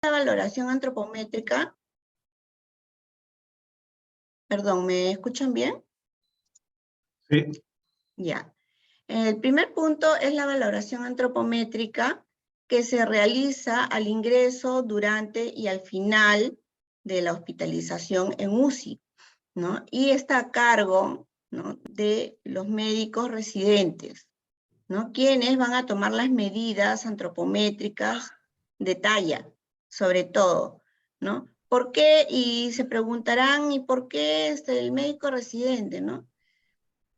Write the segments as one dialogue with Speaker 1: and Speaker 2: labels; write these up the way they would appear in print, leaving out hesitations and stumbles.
Speaker 1: la valoración antropométrica. Perdón, ¿me escuchan bien?
Speaker 2: Sí.
Speaker 1: Ya. El primer punto es la valoración antropométrica que se realiza al ingreso, durante y al final de la hospitalización en UCI, ¿no? Y está a cargo, ¿no?, de los médicos residentes, ¿no?, quienes van a tomar las medidas antropométricas de talla, sobre todo, ¿no? ¿Por qué? Y se preguntarán, ¿y por qué el médico residente, no?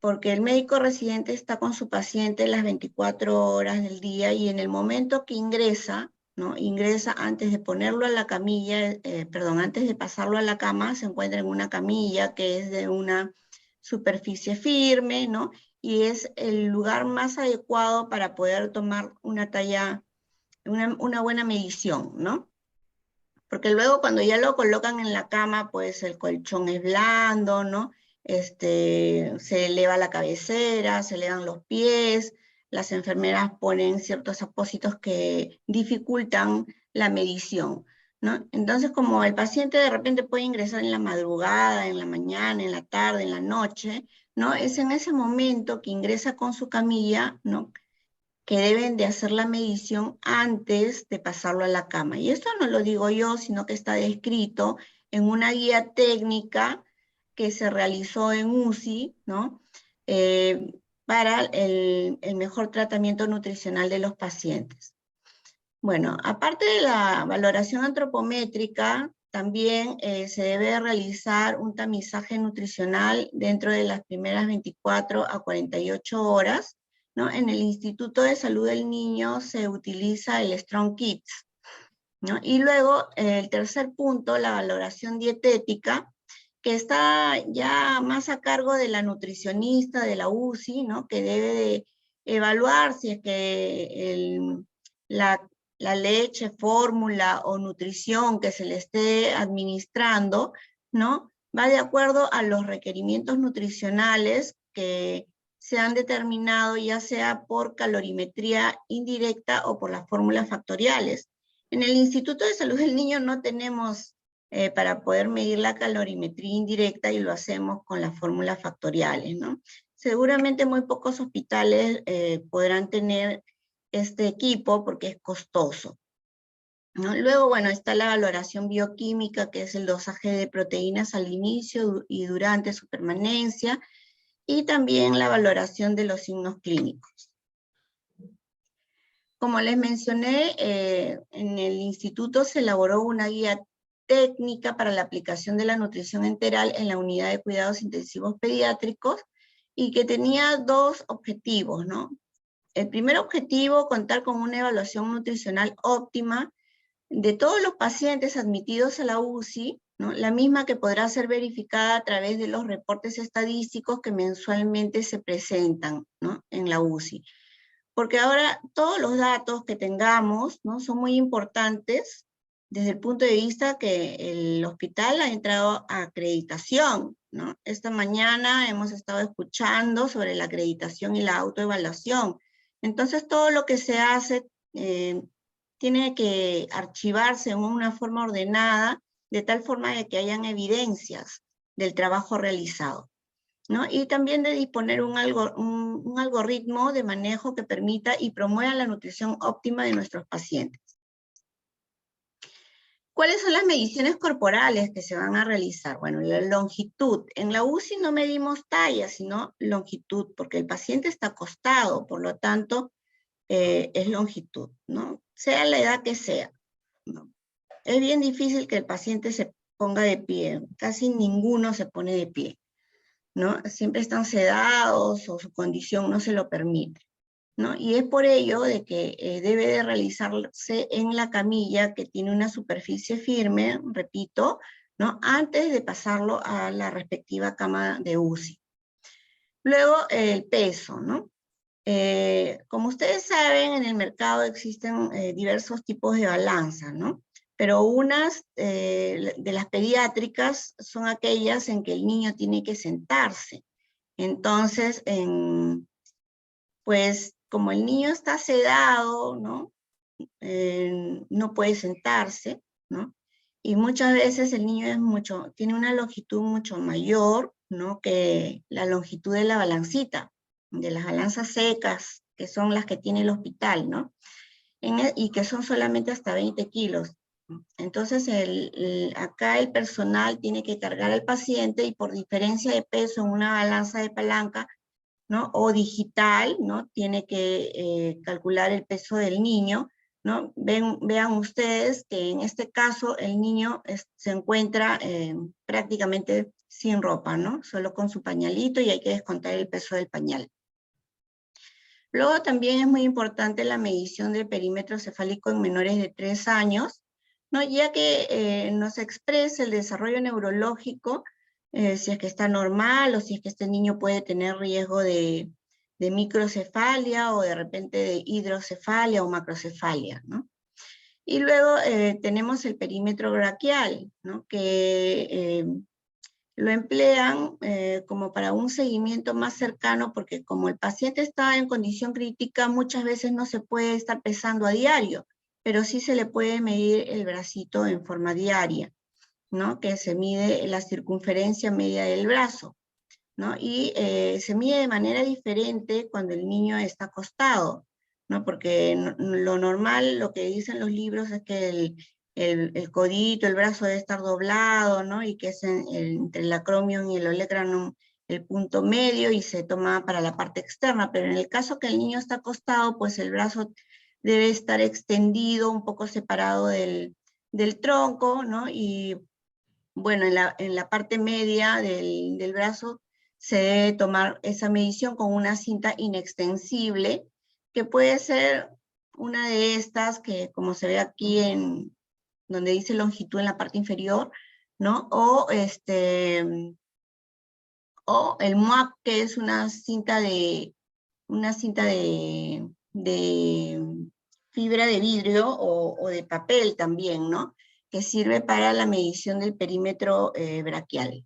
Speaker 1: Porque el médico residente está con su paciente las 24 horas del día y en el momento que ingresa, ¿no?, ingresa antes de ponerlo a la camilla, antes de pasarlo a la cama, se encuentra en una camilla que es de una superficie firme, ¿no? Y es el lugar más adecuado para poder tomar una talla, una buena medición, ¿no? Porque luego cuando ya lo colocan en la cama, pues el colchón es blando, ¿no? Se eleva la cabecera, se elevan los pies, las enfermeras ponen ciertos apósitos que dificultan la medición, ¿no? Entonces, como el paciente de repente puede ingresar en la madrugada, en la mañana, en la tarde, en la noche, ¿no? Es en ese momento que ingresa con su camilla, ¿no?, que deben de hacer la medición antes de pasarlo a la cama. Y esto no lo digo yo, sino que está descrito en una guía técnica que se realizó en UCI, ¿no?, para el mejor tratamiento nutricional de los pacientes. Bueno, aparte de la valoración antropométrica, también se debe realizar un tamizaje nutricional dentro de las primeras 24 a 48 horas, ¿no? En el Instituto de Salud del Niño se utiliza el Strong Kids, ¿no? Y luego, el tercer punto, la valoración dietética, que está ya más a cargo de la nutricionista de la UCI, ¿no?, que debe de evaluar si es que la leche, fórmula o nutrición que se le esté administrando, ¿no?, va de acuerdo a los requerimientos nutricionales que se han determinado, ya sea por calorimetría indirecta o por las fórmulas factoriales. En el Instituto de Salud del Niño no tenemos para poder medir la calorimetría indirecta y lo hacemos con las fórmulas factoriales, ¿no? Seguramente muy pocos hospitales podrán tener este equipo porque es costoso, ¿no? Luego, bueno, está la valoración bioquímica, que es el dosaje de proteínas al inicio y durante su permanencia, y también la valoración de los signos clínicos. Como les mencioné, en el instituto se elaboró una guía técnica para la aplicación de la nutrición enteral en la unidad de cuidados intensivos pediátricos y que tenía dos objetivos, ¿no? El primer objetivo, contar con una evaluación nutricional óptima de todos los pacientes admitidos a la UCI, ¿no?, la misma que podrá ser verificada a través de los reportes estadísticos que mensualmente se presentan, ¿no?, en la UCI. Porque ahora todos los datos que tengamos, ¿no?, son muy importantes desde el punto de vista que el hospital ha entrado a acreditación, ¿no? Esta mañana hemos estado escuchando sobre la acreditación y la autoevaluación. Entonces todo lo que se hace tiene que archivarse en una forma ordenada, de tal forma de que hayan evidencias del trabajo realizado, ¿no? Y también de disponer un algoritmo de manejo que permita y promueva la nutrición óptima de nuestros pacientes. ¿Cuáles son las mediciones corporales que se van a realizar? Bueno, la longitud. En la UCI no medimos talla, sino longitud, porque el paciente está acostado, por lo tanto, es longitud, ¿no? Sea la edad que sea, ¿no? Es bien difícil que el paciente se ponga de pie, casi ninguno se pone de pie, ¿no? Siempre están sedados o su condición no se lo permite, ¿no? Y es por ello de que debe de realizarse en la camilla que tiene una superficie firme, repito, ¿no?, antes de pasarlo a la respectiva cama de UCI. Luego, el peso, ¿no? Como ustedes saben, en el mercado existen diversos tipos de balanza, ¿no? Pero unas de las pediátricas son aquellas en que el niño tiene que sentarse. Entonces, pues como el niño está sedado, ¿no?, no puede sentarse, ¿no? Y muchas veces el niño tiene una longitud mucho mayor, ¿no? Que la longitud de la balancita, de las balanzas secas, que son las que tiene el hospital, ¿no? Y que son solamente hasta 20 kilos. Entonces, acá el personal tiene que cargar al paciente y por diferencia de peso en una balanza de palanca, ¿no? O digital, ¿no? Tiene que calcular el peso del niño, ¿no? Vean ustedes que en este caso el niño se encuentra prácticamente sin ropa, ¿no? Solo con su pañalito y hay que descontar el peso del pañal. Luego también es muy importante la medición del perímetro cefálico en menores de 3 años, ¿no? Ya que nos expresa el desarrollo neurológico, si es que está normal o si es que este niño puede tener riesgo de microcefalia o de repente de hidrocefalia o macrocefalia, ¿no? Y luego tenemos el perímetro braquial, ¿no? Que lo emplean como para un seguimiento más cercano, porque como el paciente está en condición crítica, muchas veces no se puede estar pesando a diario, pero sí se le puede medir el bracito en forma diaria, ¿no? Que se mide la circunferencia media del brazo, ¿no? Y se mide de manera diferente cuando el niño está acostado, ¿no? Porque lo normal, lo que dicen los libros es que el codito, el brazo debe estar doblado, ¿no? Y que es entre el acromion y el olecranon el punto medio y se toma para la parte externa, pero en el caso que el niño está acostado, pues el brazo debe estar extendido, un poco separado del tronco, ¿no? Y bueno, en la parte media del brazo se debe tomar esa medición con una cinta inextensible, que puede ser una de estas que, como se ve aquí en donde dice longitud en la parte inferior, ¿no? O el MUAC, que es una cinta de fibra de vidrio o de papel también, ¿no? Que sirve para la medición del perímetro braquial.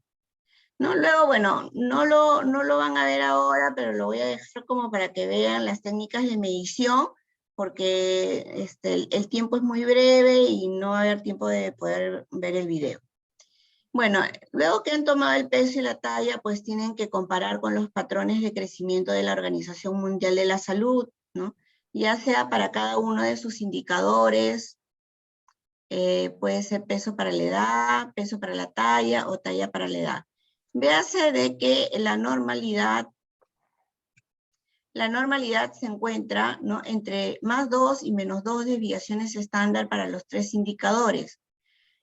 Speaker 1: ¿No? Luego, bueno, no lo van a ver ahora, pero lo voy a dejar como para que vean las técnicas de medición, porque el tiempo es muy breve y no va a haber tiempo de poder ver el video. Bueno, luego que han tomado el peso y la talla, pues tienen que comparar con los patrones de crecimiento de la Organización Mundial de la Salud, ¿no? Ya sea para cada uno de sus indicadores, puede ser peso para la edad, peso para la talla o talla para la edad. Véase de que la normalidad se encuentra, ¿no? Entre +2 y -2 desviaciones estándar para los 3 indicadores.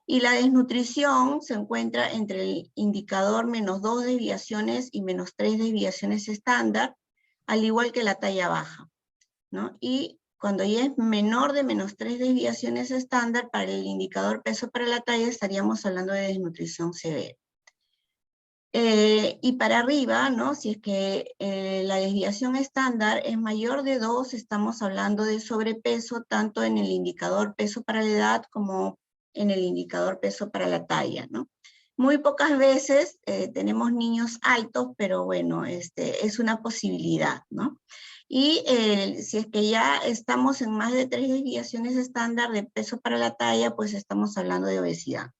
Speaker 1: Y la desnutrición se encuentra entre el indicador -2 desviaciones y -3 desviaciones estándar, al igual que la talla baja, ¿no? Y cuando ya es menor de -3 desviaciones estándar, para el indicador peso para la talla estaríamos hablando de desnutrición severa. Y para arriba, ¿no? Si es que la desviación estándar es mayor de 2, estamos hablando de sobrepeso, tanto en el indicador peso para la edad como en el indicador peso para la talla, ¿no? Muy pocas veces tenemos niños altos, pero bueno, es una posibilidad, ¿no? Y si es que ya estamos en más de 3 desviaciones estándar de peso para la talla, pues estamos hablando de obesidad.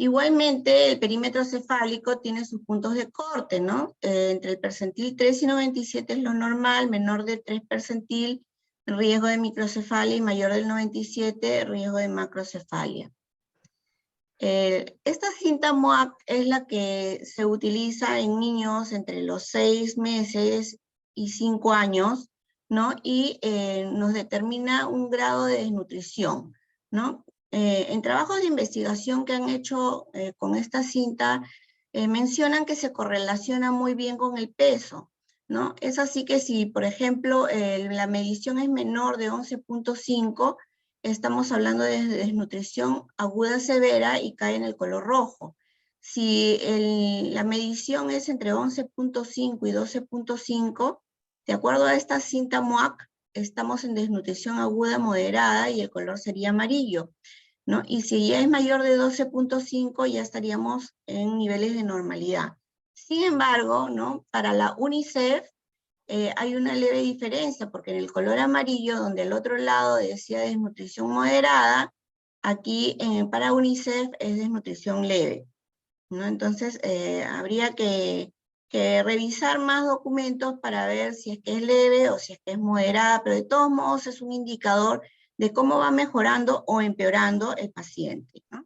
Speaker 1: Igualmente, el perímetro cefálico tiene sus puntos de corte, ¿no? Entre el percentil 3 y 97 es lo normal, menor de 3 percentil, riesgo de microcefalia, y mayor del 97, riesgo de macrocefalia. Esta cinta MUAC es la que se utiliza en niños entre los 6 meses y 5 años, ¿no? Y nos determina un grado de desnutrición, ¿no? En trabajos de investigación que han hecho con esta cinta, mencionan que se correlaciona muy bien con el peso, ¿no? Es así que si, por ejemplo, la medición es menor de 11.5, estamos hablando de desnutrición aguda severa y cae en el color rojo. Si la medición es entre 11.5 y 12.5, de acuerdo a esta cinta MUAC, estamos en desnutrición aguda moderada y el color sería amarillo, ¿no? Y si ya es mayor de 12.5, ya estaríamos en niveles de normalidad. Sin embargo, ¿no? Para la UNICEF hay una leve diferencia, porque en el color amarillo, donde al otro lado decía desnutrición moderada, aquí para UNICEF es desnutrición leve, ¿no? Entonces, habría que revisar más documentos para ver si es que es leve o si es que es moderada, pero de todos modos es un indicador de cómo va mejorando o empeorando el paciente, ¿no?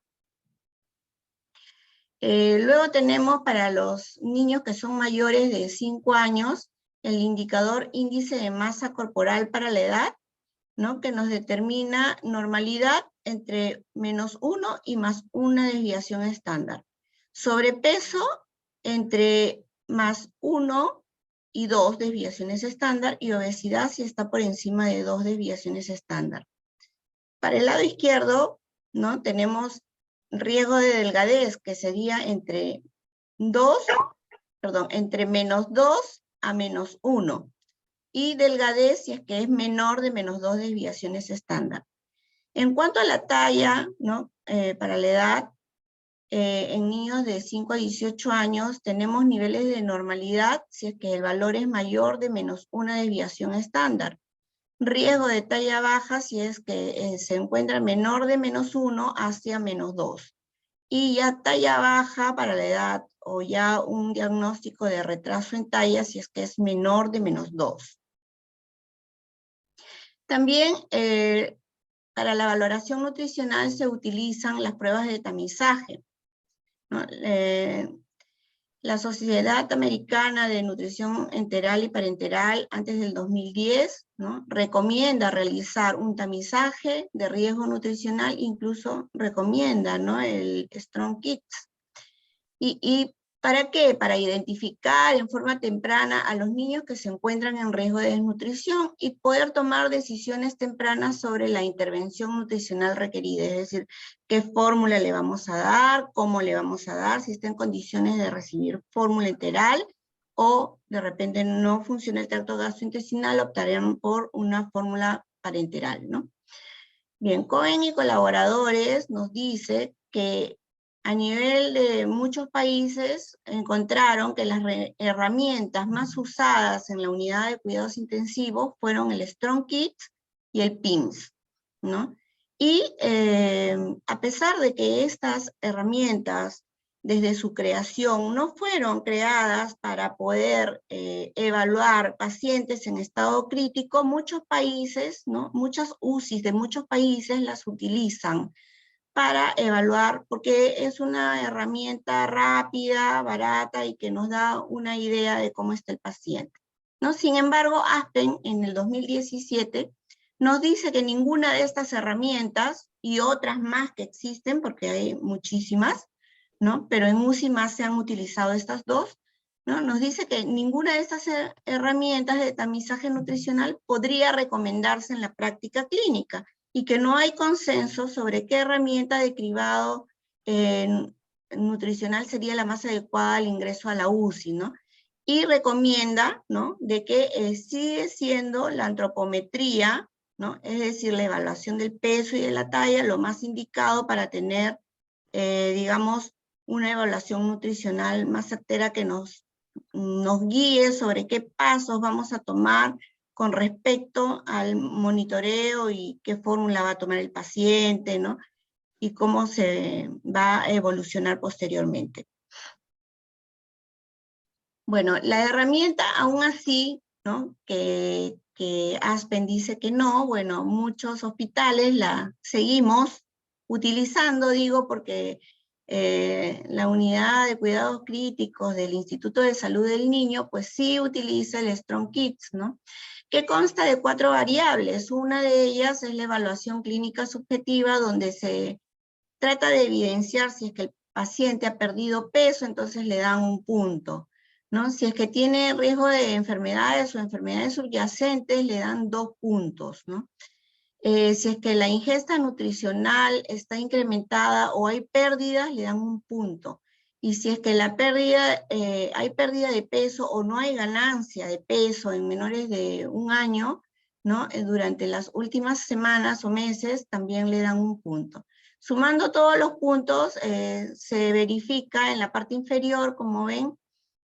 Speaker 1: Luego tenemos para los niños que son mayores de 5 años, el indicador índice de masa corporal para la edad, ¿no? Que nos determina normalidad entre -1 y +1 desviación estándar. Sobrepeso entre +1 y 2 desviaciones estándar, y obesidad si está por encima de 2 desviaciones estándar. Para el lado izquierdo, ¿no? Tenemos riesgo de delgadez, que sería entre -2 a -1. Y delgadez si es que es menor de -2 desviaciones estándar. En cuanto a la talla, ¿no? Para la edad, en niños de 5 a 18 años tenemos niveles de normalidad si es que el valor es mayor de -1 desviación estándar. Riesgo de talla baja si es que se encuentra menor de -1 hacia -2. Y ya talla baja para la edad, o ya un diagnóstico de retraso en talla si es que es menor de -2. También para la valoración nutricional se utilizan las pruebas de tamizaje, ¿no? La Sociedad Americana de Nutrición Enteral y Parenteral, antes del 2010, ¿no? Recomienda realizar un tamizaje de riesgo nutricional, incluso recomienda, ¿no? El Strong Kids. ¿Y para qué? Para identificar en forma temprana a los niños que se encuentran en riesgo de desnutrición y poder tomar decisiones tempranas sobre la intervención nutricional requerida, es decir, qué fórmula le vamos a dar, cómo le vamos a dar, si está en condiciones de recibir fórmula enteral, o de repente no funciona el tracto gastrointestinal, optarán por una fórmula parenteral, ¿no? Bien, Cohen y colaboradores nos dice que a nivel de muchos países encontraron que las herramientas más usadas en la unidad de cuidados intensivos fueron el Strong Kids y el PIMS, ¿no? Y a pesar de que estas herramientas desde su creación no fueron creadas para poder evaluar pacientes en estado crítico, muchos países, ¿no? Muchas UCIs de muchos países las utilizan para evaluar, porque es una herramienta rápida, barata y que nos da una idea de cómo está el paciente, ¿no? Sin embargo, Aspen en el 2017 nos dice que ninguna de estas herramientas y otras más que existen, porque hay muchísimas, ¿no? Pero en UCI más se han utilizado estas dos, ¿no? Nos dice que ninguna de estas herramientas de tamizaje nutricional podría recomendarse en la práctica clínica, y que no hay consenso sobre qué herramienta de cribado nutricional sería la más adecuada al ingreso a la UCI, ¿no? Y recomienda, ¿no? De que sigue siendo la antropometría, ¿no? Es decir, la evaluación del peso y de la talla, lo más indicado para tener, digamos, una evaluación nutricional más certera que nos guíe sobre qué pasos vamos a tomar con respecto al monitoreo y qué fórmula va a tomar el paciente, ¿no? Y cómo se va a evolucionar posteriormente. Bueno, la herramienta aún así, ¿no? Que Aspen dice que no, bueno, muchos hospitales la seguimos utilizando, digo, porque la unidad de cuidados críticos del Instituto de Salud del Niño, pues sí utiliza el Strong Kids, ¿no? Que consta de 4 variables. Una de ellas es la evaluación clínica subjetiva, donde se trata de evidenciar si es que el paciente ha perdido peso, entonces le dan un punto, ¿no? Si es que tiene riesgo de enfermedades o enfermedades subyacentes, le dan 2 puntos, ¿no? Si es que la ingesta nutricional está incrementada o hay pérdidas, le dan 1 punto. Y si es que la pérdida, hay pérdida de peso o no hay ganancia de peso en menores de 1 año, ¿no? Durante las últimas semanas o meses, también le dan 1 punto. Sumando todos los puntos, se verifica en la parte inferior, como ven,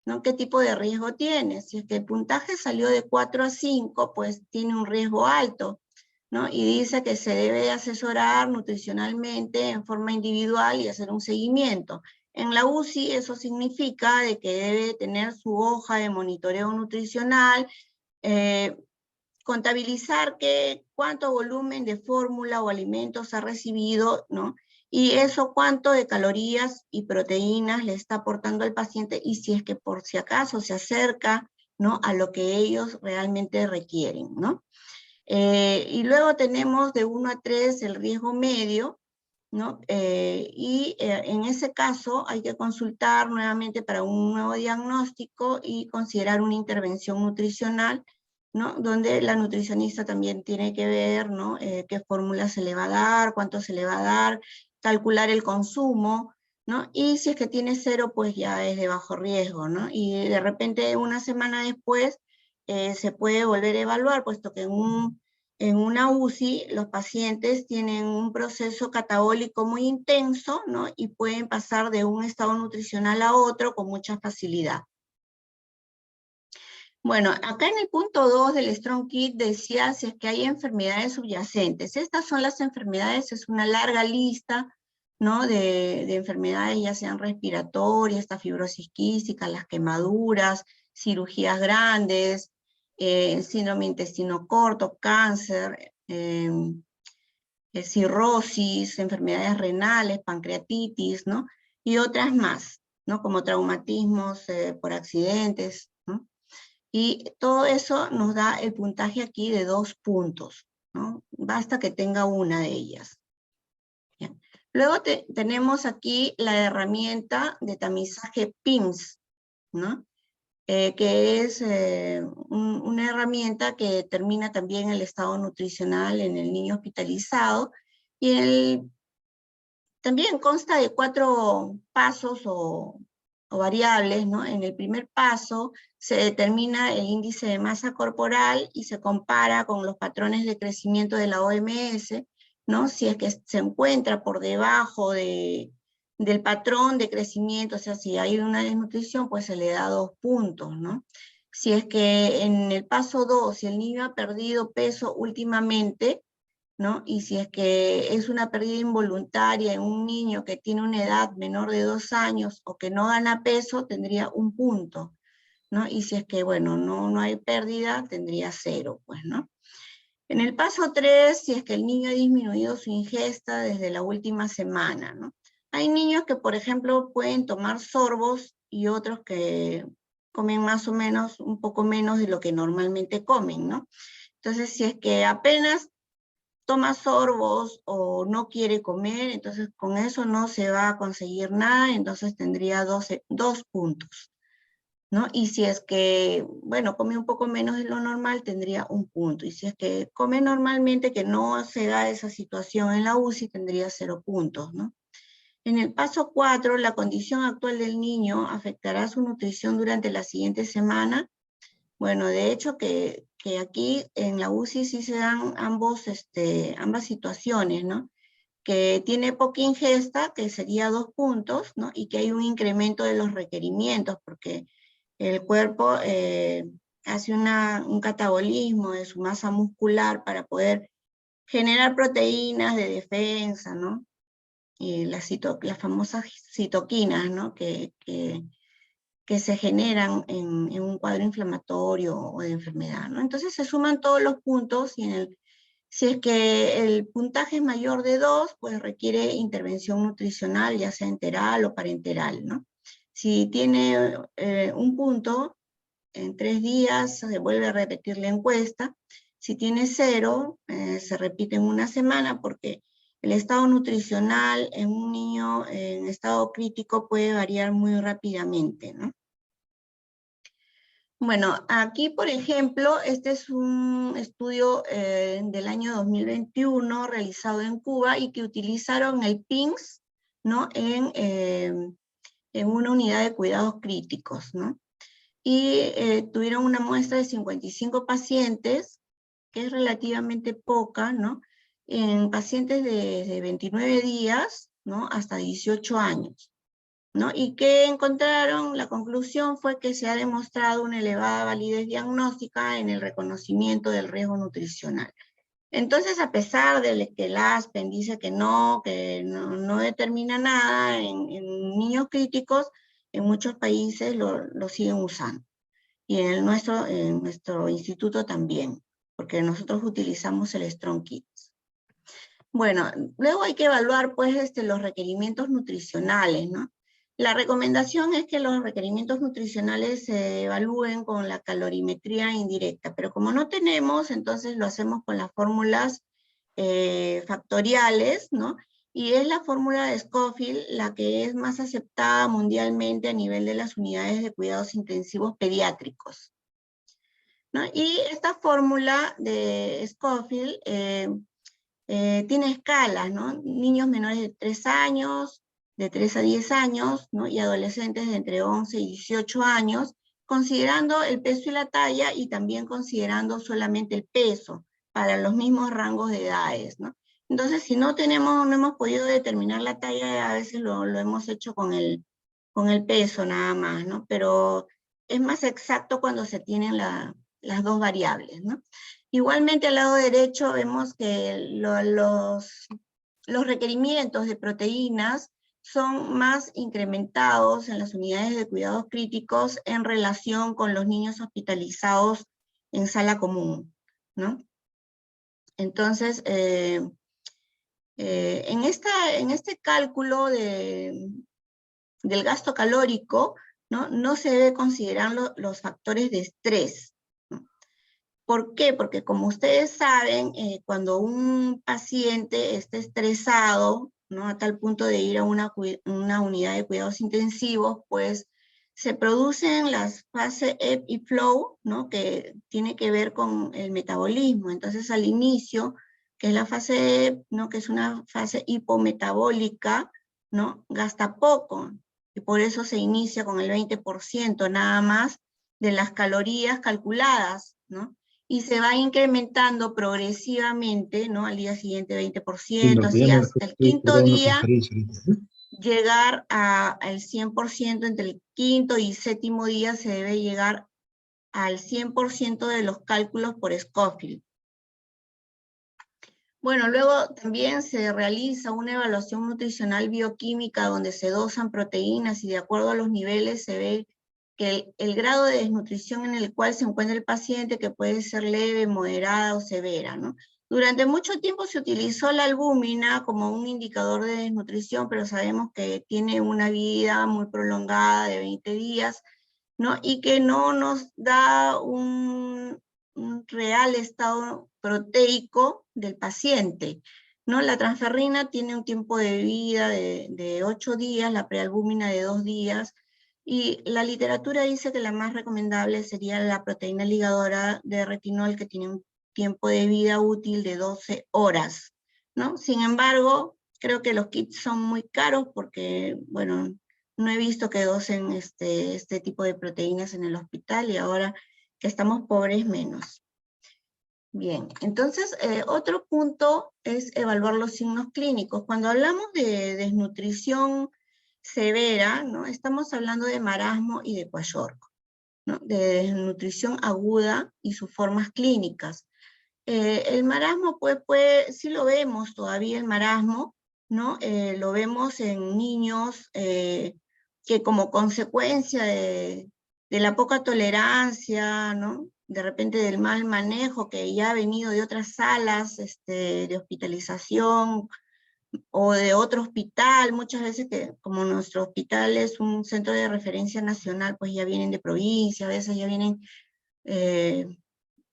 Speaker 1: ¿no? ¿Qué tipo de riesgo tiene? Si es que el puntaje salió de 4 a 5, pues tiene un riesgo alto. ¿no? Y dice que se debe asesorar nutricionalmente en forma individual y hacer un seguimiento. En la UCI eso significa de que debe tener su hoja de monitoreo nutricional, contabilizar cuánto volumen de fórmula o alimentos ha recibido, ¿no? Y eso cuánto de calorías y proteínas le está aportando al paciente y si es que por si acaso se acerca, ¿no?, a lo que ellos realmente requieren, ¿no? Y luego tenemos de 1 a 3 el riesgo medio, ¿no? En ese caso hay que consultar nuevamente para un nuevo diagnóstico y considerar una intervención nutricional, ¿no? Donde la nutricionista también tiene que ver, ¿no?, qué fórmula se le va a dar, cuánto se le va a dar, calcular el consumo, ¿no? Y si es que tiene 0, pues ya es de bajo riesgo, ¿no? Y de repente una semana después se puede volver a evaluar, puesto que en una UCI los pacientes tienen un proceso catabólico muy intenso, ¿no? Y pueden pasar de un estado nutricional a otro con mucha facilidad. Bueno, acá en el punto 2 del Strong Kit decía si es que hay enfermedades subyacentes. Estas son las enfermedades, es una larga lista, ¿no?, de enfermedades, ya sean respiratorias, esta fibrosis quística, las quemaduras, cirugías grandes, síndrome intestino corto, cáncer, cirrosis, enfermedades renales, pancreatitis, ¿no? Y otras más, ¿no?, como traumatismos por accidentes, ¿no? Y todo eso nos da el puntaje aquí de 2 puntos, ¿no? Basta que tenga una de ellas. Bien. Luego tenemos aquí la herramienta de tamizaje PIMS, ¿no? Que es una herramienta que determina también el estado nutricional en el niño hospitalizado, y también consta de 4 pasos o variables, ¿no? En el primer paso se determina el índice de masa corporal y se compara con los patrones de crecimiento de la OMS, ¿no? Si es que se encuentra por debajo del patrón de crecimiento, o sea, si hay una desnutrición, pues se le da 2 puntos, ¿no? Si es que en el paso 2, si el niño ha perdido peso últimamente, ¿no? Y si es que es una pérdida involuntaria en un niño que tiene una edad menor de 2 años o que no gana peso, tendría 1 punto, ¿no? Y si es que, bueno, no hay pérdida, tendría 0, pues, ¿no? En el paso 3, si es que el niño ha disminuido su ingesta desde la última semana, ¿no? Hay niños que, por ejemplo, pueden tomar sorbos y otros que comen más o menos, un poco menos de lo que normalmente comen, ¿no? Entonces, si es que apenas toma sorbos o no quiere comer, entonces con eso no se va a conseguir nada, entonces tendría 2 puntos, ¿no? Y si es que, bueno, come un poco menos de lo normal, tendría 1 punto. Y si es que come normalmente, que no se da esa situación en la UCI, tendría 0 puntos, ¿no? En el paso 4, la condición actual del niño afectará su nutrición durante la siguiente semana. Bueno, de hecho que aquí en la UCI sí se dan ambas situaciones, ¿no? Que tiene poca ingesta, que sería 2 puntos, ¿no? Y que hay un incremento de los requerimientos, porque el cuerpo hace un catabolismo de su masa muscular para poder generar proteínas de defensa, ¿no? Y las famosas citoquinas, ¿no? Que se generan en un cuadro inflamatorio o de enfermedad, ¿no? Entonces se suman todos los puntos y si es que el puntaje es mayor de 2, pues requiere intervención nutricional, ya sea enteral o parenteral, ¿no? Si tiene 1 punto, en 3 días se vuelve a repetir la encuesta. Si tiene 0, se repite en una semana, porque el estado nutricional en un niño en estado crítico puede variar muy rápidamente, ¿no? Bueno, aquí, por ejemplo, este es un estudio del año 2021 realizado en Cuba y que utilizaron el PIMS, ¿no? En una unidad de cuidados críticos, ¿no? Y tuvieron una muestra de 55 pacientes, que es relativamente poca, ¿no? En pacientes de 29 días, ¿no?, hasta 18 años. ¿No? ¿Y qué encontraron? La conclusión fue que se ha demostrado una elevada validez diagnóstica en el reconocimiento del riesgo nutricional. Entonces, a pesar de que el ASPEN dice que no determina nada en niños críticos, en muchos países lo siguen usando. Y en nuestro instituto también, porque nosotros utilizamos el Strong Kids. Bueno, luego hay que evaluar pues los requerimientos nutricionales, ¿no? La recomendación es que los requerimientos nutricionales se evalúen con la calorimetría indirecta, pero como no tenemos, entonces lo hacemos con las fórmulas factoriales, ¿no? Y es la fórmula de Scofield la que es más aceptada mundialmente a nivel de las unidades de cuidados intensivos pediátricos, ¿no? Y esta fórmula de Scofield tiene escalas, ¿no? Niños menores de 3 años, de 3 a 10 años, ¿no? Y adolescentes de entre 11 y 18 años, considerando el peso y la talla y también considerando solamente el peso para los mismos rangos de edades, ¿no? Entonces, si no hemos podido determinar la talla, a veces lo hemos hecho con el peso nada más, ¿no? Pero es más exacto cuando se tienen las dos variables, ¿no? Igualmente al lado derecho vemos que los requerimientos de proteínas son más incrementados en las unidades de cuidados críticos en relación con los niños hospitalizados en sala común, ¿no? Entonces, en este cálculo del gasto calórico, no se debe considerar los factores de estrés. ¿Por qué? Porque como ustedes saben, cuando un paciente está estresado, ¿no? A tal punto de ir a una unidad de cuidados intensivos, pues se producen las fases ebb y flow, ¿no? Que tiene que ver con el metabolismo. Entonces al inicio, que es la fase ebb, ¿no? Que es una fase hipometabólica, ¿no? Gasta poco, y por eso se inicia con el 20% nada más de las calorías calculadas, ¿no? Y se va incrementando progresivamente, ¿no? Al día siguiente 20%, así hasta el quinto día llegar al 100%, entre el quinto y séptimo día se debe llegar al 100% de los cálculos por Scofield. Bueno, luego también se realiza una evaluación nutricional bioquímica donde se dosan proteínas y de acuerdo a los niveles se ve que el grado de desnutrición en el cual se encuentra el paciente, que puede ser leve, moderada o severa, ¿no? Durante mucho tiempo se utilizó la albúmina como un indicador de desnutrición, pero sabemos que tiene una vida muy prolongada de 20 días, ¿no? Y que no nos da un real estado proteico del paciente, ¿no? La transferrina tiene un tiempo de vida de 8 días, la prealbúmina de 2 días, y la literatura dice que la más recomendable sería la proteína ligadora de retinol, que tiene un tiempo de vida útil de 12 horas, ¿no? Sin embargo, creo que los kits son muy caros porque, bueno, no he visto que dosen este tipo de proteínas en el hospital, y ahora que estamos pobres, menos. Bien, entonces otro punto es evaluar los signos clínicos. Cuando hablamos de desnutrición severa, ¿no? Estamos hablando de marasmo y de kwashiorkor, ¿no? De desnutrición aguda y sus formas clínicas. El marasmo, pues, sí lo vemos todavía, el marasmo, ¿no? Lo vemos en niños que como consecuencia de la poca tolerancia, ¿no? De repente del mal manejo que ya ha venido de otras salas de hospitalización o de otro hospital, muchas veces que como nuestro hospital es un centro de referencia nacional, pues ya vienen de provincia, a veces ya vienen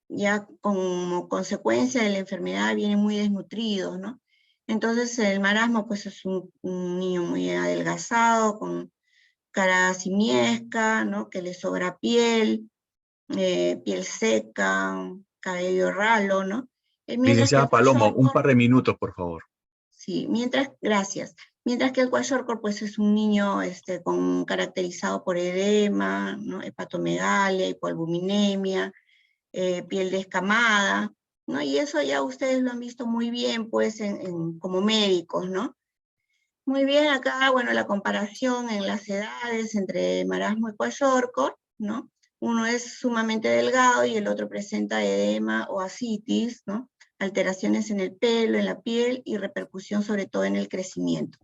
Speaker 1: ya como consecuencia de la enfermedad vienen muy desnutridos, ¿no? Entonces el marasmo pues es un niño muy adelgazado, con cara simiesca, ¿no? Que le sobra piel, piel seca, cabello ralo, ¿no? Mientras que
Speaker 2: Licenciada
Speaker 1: el
Speaker 2: Palomo, un
Speaker 1: kwashiorkor,
Speaker 2: par de minutos, por favor.
Speaker 1: sí, gracias. Mientras que el kwashiorkor pues es un niño caracterizado por edema, ¿no? Hepatomegalia, hipoalbuminemia, piel descamada, ¿no? Y eso ya ustedes lo han visto muy bien, pues, como médicos, ¿no? Muy bien, acá, bueno, la comparación en las edades entre marasmo y kwashiorkor, ¿no? Uno es sumamente delgado y el otro presenta edema o ascitis, ¿no? alteraciones en el pelo, en la piel y repercusión sobre todo en el crecimiento.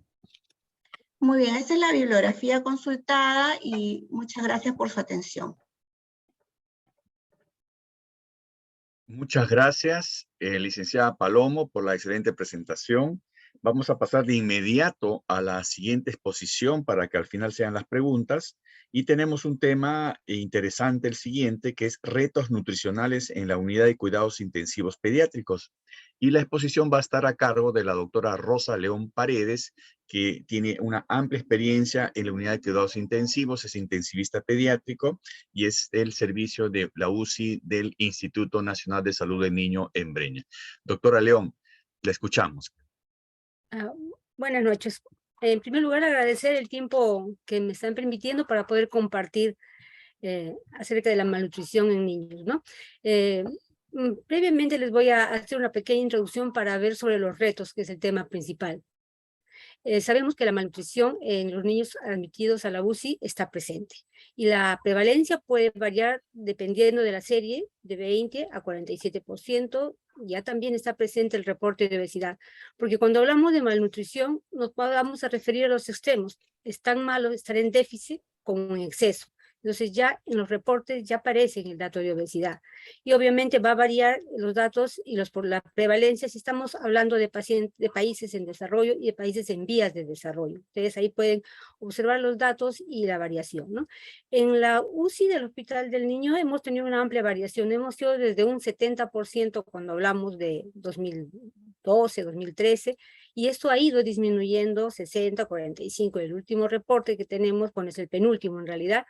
Speaker 1: Muy bien, esa es la bibliografía consultada y muchas gracias por su atención.
Speaker 2: Muchas gracias, licenciada Palomo, por la excelente presentación. Vamos a pasar de inmediato a la siguiente exposición para que al final sean las preguntas. Y tenemos un tema interesante, el siguiente, que es retos nutricionales en la unidad de cuidados intensivos pediátricos. Y la exposición va a estar a cargo de la doctora Rosa León Paredes, que tiene una amplia experiencia en la unidad de cuidados intensivos, es intensivista pediátrico y es del servicio de la UCI del Instituto Nacional de Salud del Niño en Breña. Doctora León, la escuchamos.
Speaker 3: Buenas noches. En primer lugar, agradecer el tiempo que me están permitiendo para poder compartir acerca de la malnutrición en niños, ¿no? Previamente les voy a hacer una pequeña introducción para ver sobre los retos, que es el tema principal. Sabemos que la malnutrición en los niños admitidos a la UCI está presente y la prevalencia puede variar dependiendo de la serie, de 20 a 47%. Ya también está presente el reporte de obesidad, porque cuando hablamos de malnutrición nos vamos a referir a los extremos. Es tan malo estar en déficit como en exceso. Entonces ya en los reportes ya aparece el dato de obesidad. Y obviamente va a variar los datos y por la prevalencia si estamos hablando de países en desarrollo y de países en vías de desarrollo. Ustedes ahí pueden observar los datos y la variación, ¿no? En la UCI del Hospital del Niño hemos tenido una amplia variación. Hemos ido desde un 70% cuando hablamos de 2012, 2013, y esto ha ido disminuyendo 60, 45. El último reporte que tenemos, bueno, es el penúltimo en realidad,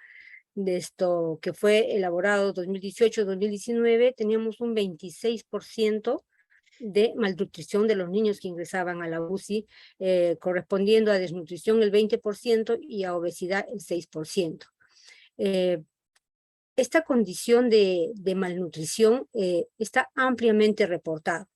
Speaker 3: de esto que fue elaborado 2018-2019, teníamos un 26% de malnutrición de los niños que ingresaban a la UCI, correspondiendo a desnutrición el 20% y a obesidad el 6%. Esta condición de malnutrición está ampliamente reportada.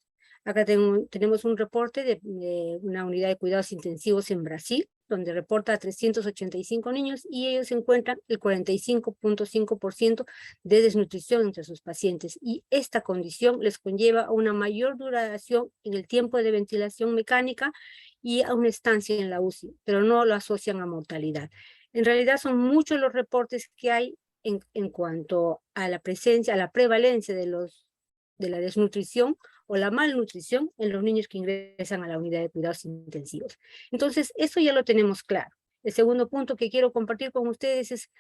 Speaker 3: Acá tenemos un reporte de una unidad de cuidados intensivos en Brasil, donde reporta a 385 niños y ellos encuentran el 45.5% de desnutrición entre sus pacientes. Y esta condición les conlleva a una mayor duración en el tiempo de ventilación mecánica y a una estancia en la UCI, pero no lo asocian a mortalidad. En realidad son muchos los reportes que hay en cuanto a la presencia, a la prevalencia de la desnutrición o la malnutrición en los niños que ingresan a la unidad de cuidados intensivos. Entonces, eso ya lo tenemos claro. El segundo punto que quiero compartir con ustedes es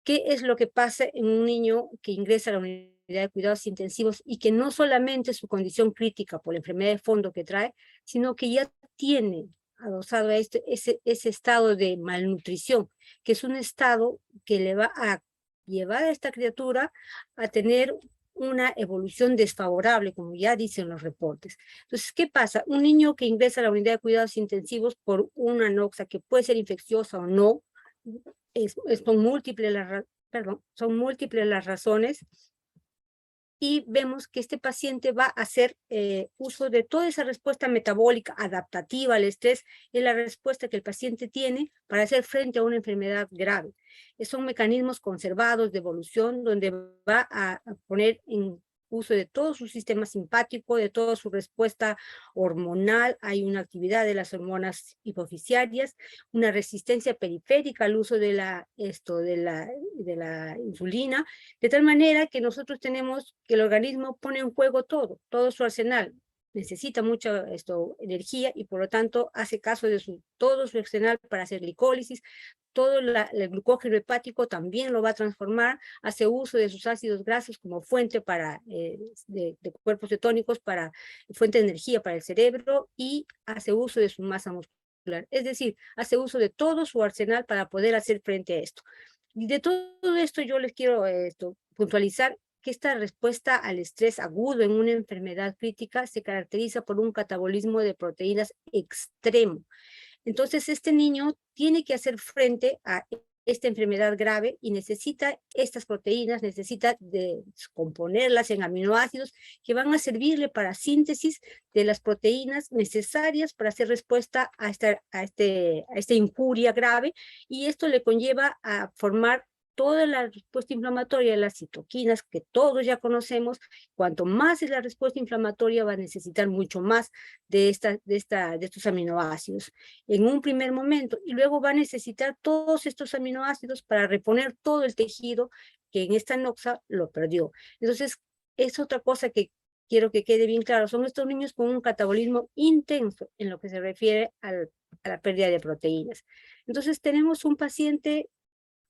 Speaker 3: qué es lo que pasa en un niño que ingresa a la unidad de cuidados intensivos y que no solamente su condición crítica por la enfermedad de fondo que trae, sino que ya tiene adosado a ese estado de malnutrición, que es un estado que le va a llevar a esta criatura a tener una evolución desfavorable, como ya dicen los reportes. Entonces, ¿qué pasa? Un niño que ingresa a la unidad de cuidados intensivos por una anoxia, que puede ser infecciosa o no, son múltiples las razones, y vemos que este paciente va a hacer uso de toda esa respuesta metabólica adaptativa al estrés, es la respuesta que el paciente tiene para hacer frente a una enfermedad grave. Son mecanismos conservados de evolución donde va a poner en uso de todo su sistema simpático, de toda su respuesta hormonal. Hay una actividad de las hormonas hipofisiarias, una resistencia periférica al uso de la insulina, de tal manera que nosotros tenemos que el organismo pone en juego todo su arsenal. Necesita mucha energía y por lo tanto hace caso de todo su arsenal para hacer glicólisis. Todo el glucógeno hepático también lo va a transformar, hace uso de sus ácidos grasos como fuente de cuerpos cetónicos, para fuente de energía para el cerebro, y hace uso de su masa muscular. Es decir, hace uso de todo su arsenal para poder hacer frente a esto. Y de todo esto yo les quiero puntualizar que esta respuesta al estrés agudo en una enfermedad crítica se caracteriza por un catabolismo de proteínas extremo. Entonces, este niño tiene que hacer frente a esta enfermedad grave y necesita estas proteínas, necesita descomponerlas en aminoácidos que van a servirle para síntesis de las proteínas necesarias para hacer respuesta a esta injuria grave, y esto le conlleva a formar toda la respuesta inflamatoria, las citoquinas que todos ya conocemos. Cuanto más es la respuesta inflamatoria, va a necesitar mucho más de estos aminoácidos en un primer momento, y luego va a necesitar todos estos aminoácidos para reponer todo el tejido que en esta noxa lo perdió. Entonces, es otra cosa que quiero que quede bien claro, son estos niños con un catabolismo intenso en lo que se refiere a la pérdida de proteínas. Entonces, tenemos un paciente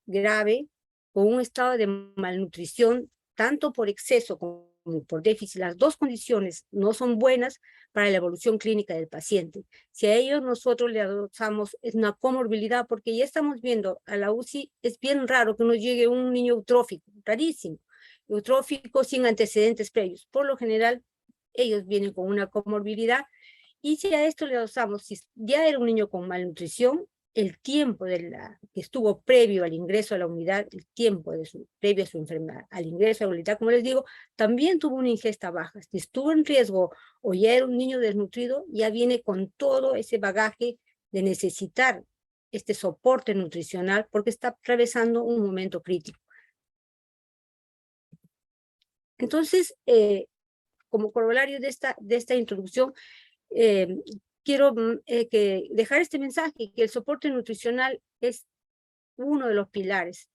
Speaker 3: grave con un estado de malnutrición, tanto por exceso como por déficit. Las dos condiciones no son buenas para la evolución clínica del paciente. Si a ellos nosotros le adosamos es una comorbilidad, porque ya estamos viendo a la UCI, es bien raro que nos llegue un niño eutrófico, rarísimo, eutrófico sin antecedentes previos. Por lo general, ellos vienen con una comorbilidad, y si a esto le adosamos, si ya era un niño con malnutrición, el tiempo que estuvo previo al ingreso a la unidad, el tiempo previo a su enfermedad, al ingreso a la unidad, como les digo, también tuvo una ingesta baja. Si estuvo en riesgo o ya era un niño desnutrido, ya viene con todo ese bagaje de necesitar este soporte nutricional porque está atravesando un momento crítico. Entonces, como corolario de esta introducción, quiero dejar este mensaje, que el soporte nutricional es uno de los pilares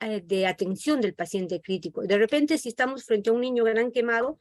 Speaker 3: de atención del paciente crítico. De repente, si estamos frente a un niño gran quemado,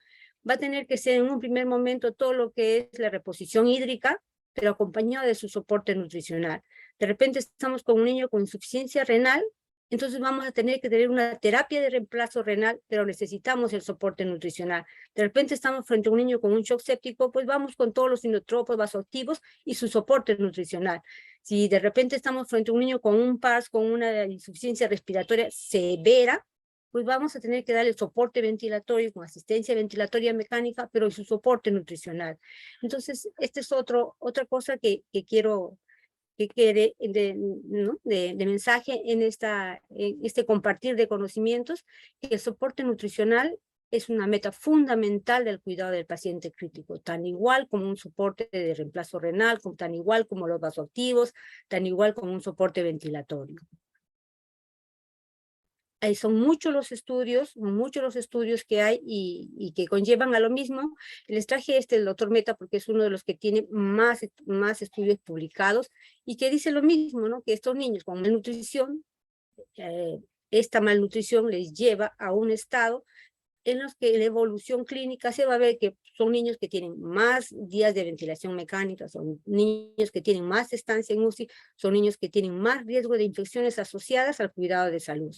Speaker 3: va a tener que ser en un primer momento todo lo que es la reposición hídrica, pero acompañado de su soporte nutricional. De repente estamos con un niño con insuficiencia renal, entonces vamos a tener que tener una terapia de reemplazo renal, pero necesitamos el soporte nutricional. De repente estamos frente a un niño con un shock séptico, pues vamos con todos los inotropos vasoactivos y su soporte nutricional. Si de repente estamos frente a un niño con un PARS, con una insuficiencia respiratoria severa, pues vamos a tener que darle soporte ventilatorio con asistencia ventilatoria mecánica, pero y su soporte nutricional. Entonces, esta es otra cosa que quiero que quede de mensaje en este compartir de conocimientos, que el soporte nutricional es una meta fundamental del cuidado del paciente crítico, tan igual como un soporte de reemplazo renal, tan igual como los vasoactivos, tan igual como un soporte ventilatorio. Son muchos los estudios que hay y que conllevan a lo mismo. Les traje el doctor Meta porque es uno de los que tiene más estudios publicados y que dice lo mismo, ¿no? Que estos niños con malnutrición, esta malnutrición les lleva a un estado en los que la evolución clínica se va a ver que son niños que tienen más días de ventilación mecánica, son niños que tienen más estancia en UCI, son niños que tienen más riesgo de infecciones asociadas al cuidado de salud.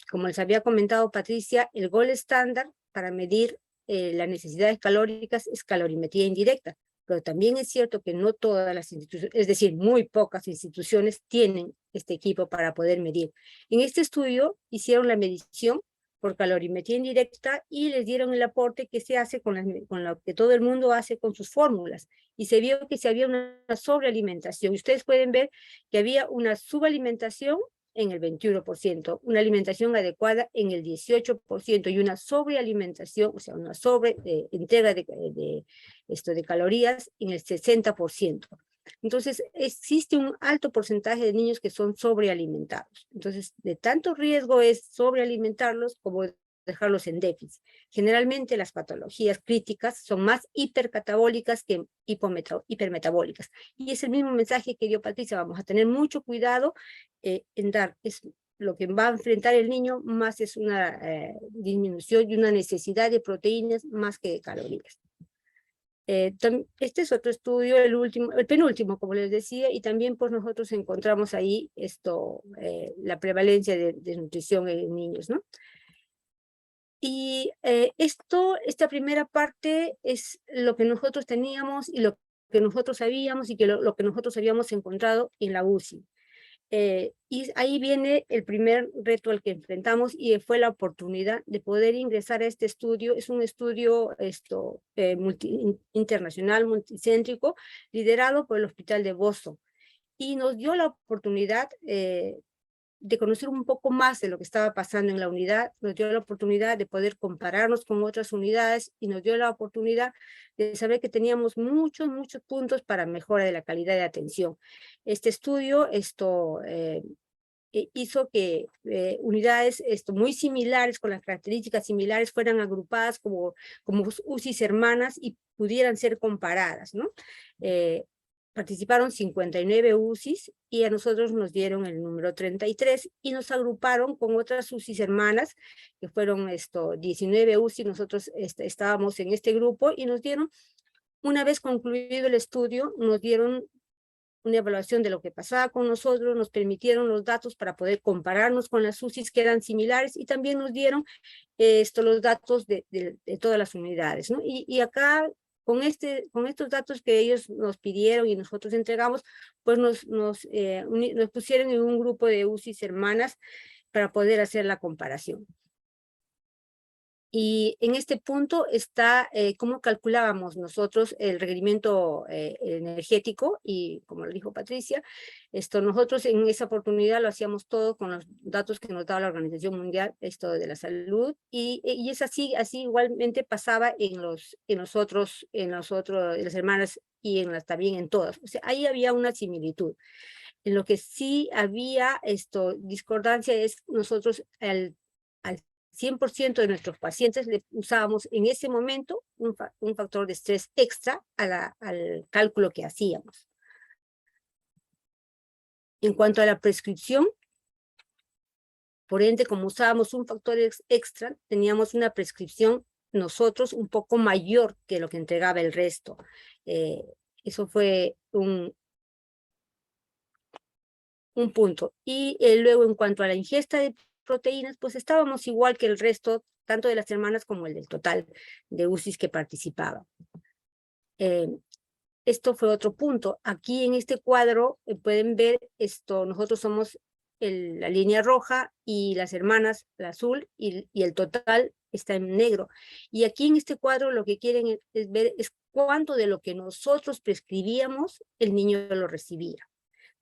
Speaker 3: Como les había comentado Patricia, el gold estándar para medir las necesidades calóricas es calorimetría indirecta, pero también es cierto que no todas las instituciones, es decir, muy pocas instituciones tienen este equipo para poder medir. En este estudio hicieron la medición por calorimetría indirecta y les dieron el aporte que se hace con lo que todo el mundo hace con sus fórmulas, y se vio que había una sobrealimentación. Ustedes pueden ver que había una subalimentación en el 21%, una alimentación adecuada en el 18% y una sobrealimentación, o sea, una entrega de calorías en el 60%. Entonces, existe un alto porcentaje de niños que son sobrealimentados. Entonces, de tanto riesgo es sobrealimentarlos como dejarlos en déficit. Generalmente las patologías críticas son más hipercatabólicas que hipermetabólicas. Y es el mismo mensaje que dio Patricia, vamos a tener mucho cuidado en dar, es lo que va a enfrentar el niño, más es una disminución y una necesidad de proteínas más que de calorías. Este es otro estudio, el penúltimo, como les decía, y también pues nosotros encontramos ahí la prevalencia de desnutrición en niños, ¿no? Y esta primera parte es lo que nosotros teníamos y lo que nosotros sabíamos y lo que nosotros habíamos encontrado en la UCI. Y ahí viene el primer reto al que enfrentamos y fue la oportunidad de poder ingresar a este estudio. Es un estudio internacional, multicéntrico, liderado por el Hospital de Boston. Y nos dio la oportunidad de conocer un poco más de lo que estaba pasando en la unidad, nos dio la oportunidad de poder compararnos con otras unidades y nos dio la oportunidad de saber que teníamos muchos puntos para mejora de la calidad de atención. Este estudio hizo que unidades muy similares, con las características similares, fueran agrupadas como UCIs hermanas y pudieran ser comparadas, ¿no? Participaron 59 UCIs y a nosotros nos dieron el número 33 y nos agruparon con otras UCIs hermanas, que fueron 19 UCIs, nosotros estábamos en este grupo y nos dieron, una vez concluido el estudio, nos dieron una evaluación de lo que pasaba con nosotros, nos permitieron los datos para poder compararnos con las UCIs que eran similares y también nos dieron los datos de todas las unidades, ¿no? Y acá, con estos datos que ellos nos pidieron y nosotros entregamos, pues nos pusieron en un grupo de UCIs hermanas para poder hacer la comparación. Y en este punto está cómo calculábamos nosotros el requerimiento energético, y como lo dijo Patricia, nosotros en esa oportunidad lo hacíamos todo con los datos que nos daba la Organización Mundial de la Salud, y es así igualmente pasaba en las hermanas y también en todas. O sea, ahí había una similitud. En lo que sí había discordancia es nosotros al 100% de nuestros pacientes le usábamos en ese momento un factor de estrés extra al cálculo que hacíamos. En cuanto a la prescripción, por ende, como usábamos un factor extra, teníamos una prescripción nosotros un poco mayor que lo que entregaba el resto. Eso fue un punto. Y luego, en cuanto a la ingesta de proteínas, pues estábamos igual que el resto, tanto de las hermanas como el del total de UCIs que participaban. Esto fue otro punto. Aquí en este cuadro pueden ver nosotros somos la línea roja y las hermanas, la azul, y el total está en negro. Y aquí en este cuadro lo que quieren es ver es cuánto de lo que nosotros prescribíamos el niño lo recibía.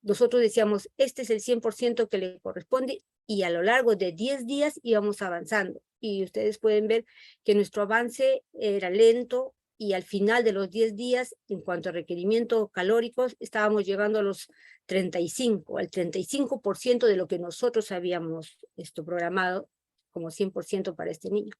Speaker 3: Nosotros decíamos, este es el 100% que le corresponde, y a lo largo de 10 días íbamos avanzando. Y ustedes pueden ver que nuestro avance era lento, y al final de los 10 días, en cuanto a requerimientos calóricos, estábamos llegando a los 35, al 35% de lo que nosotros habíamos programado como 100% para este niño.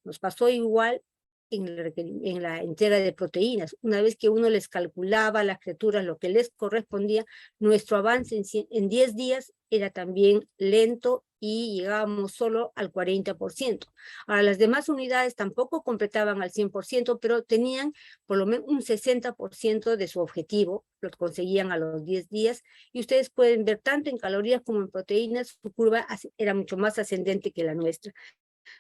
Speaker 3: Nos pasó igual en la entrega de proteínas. Una vez que uno les calculaba a las criaturas lo que les correspondía, nuestro avance en 10 días era también lento y llegábamos solo al 40%. Ahora, las demás unidades tampoco completaban al 100%, pero tenían por lo menos un 60% de su objetivo, lo conseguían a los 10 días, y ustedes pueden ver tanto en calorías como en proteínas, su curva era mucho más ascendente que la nuestra.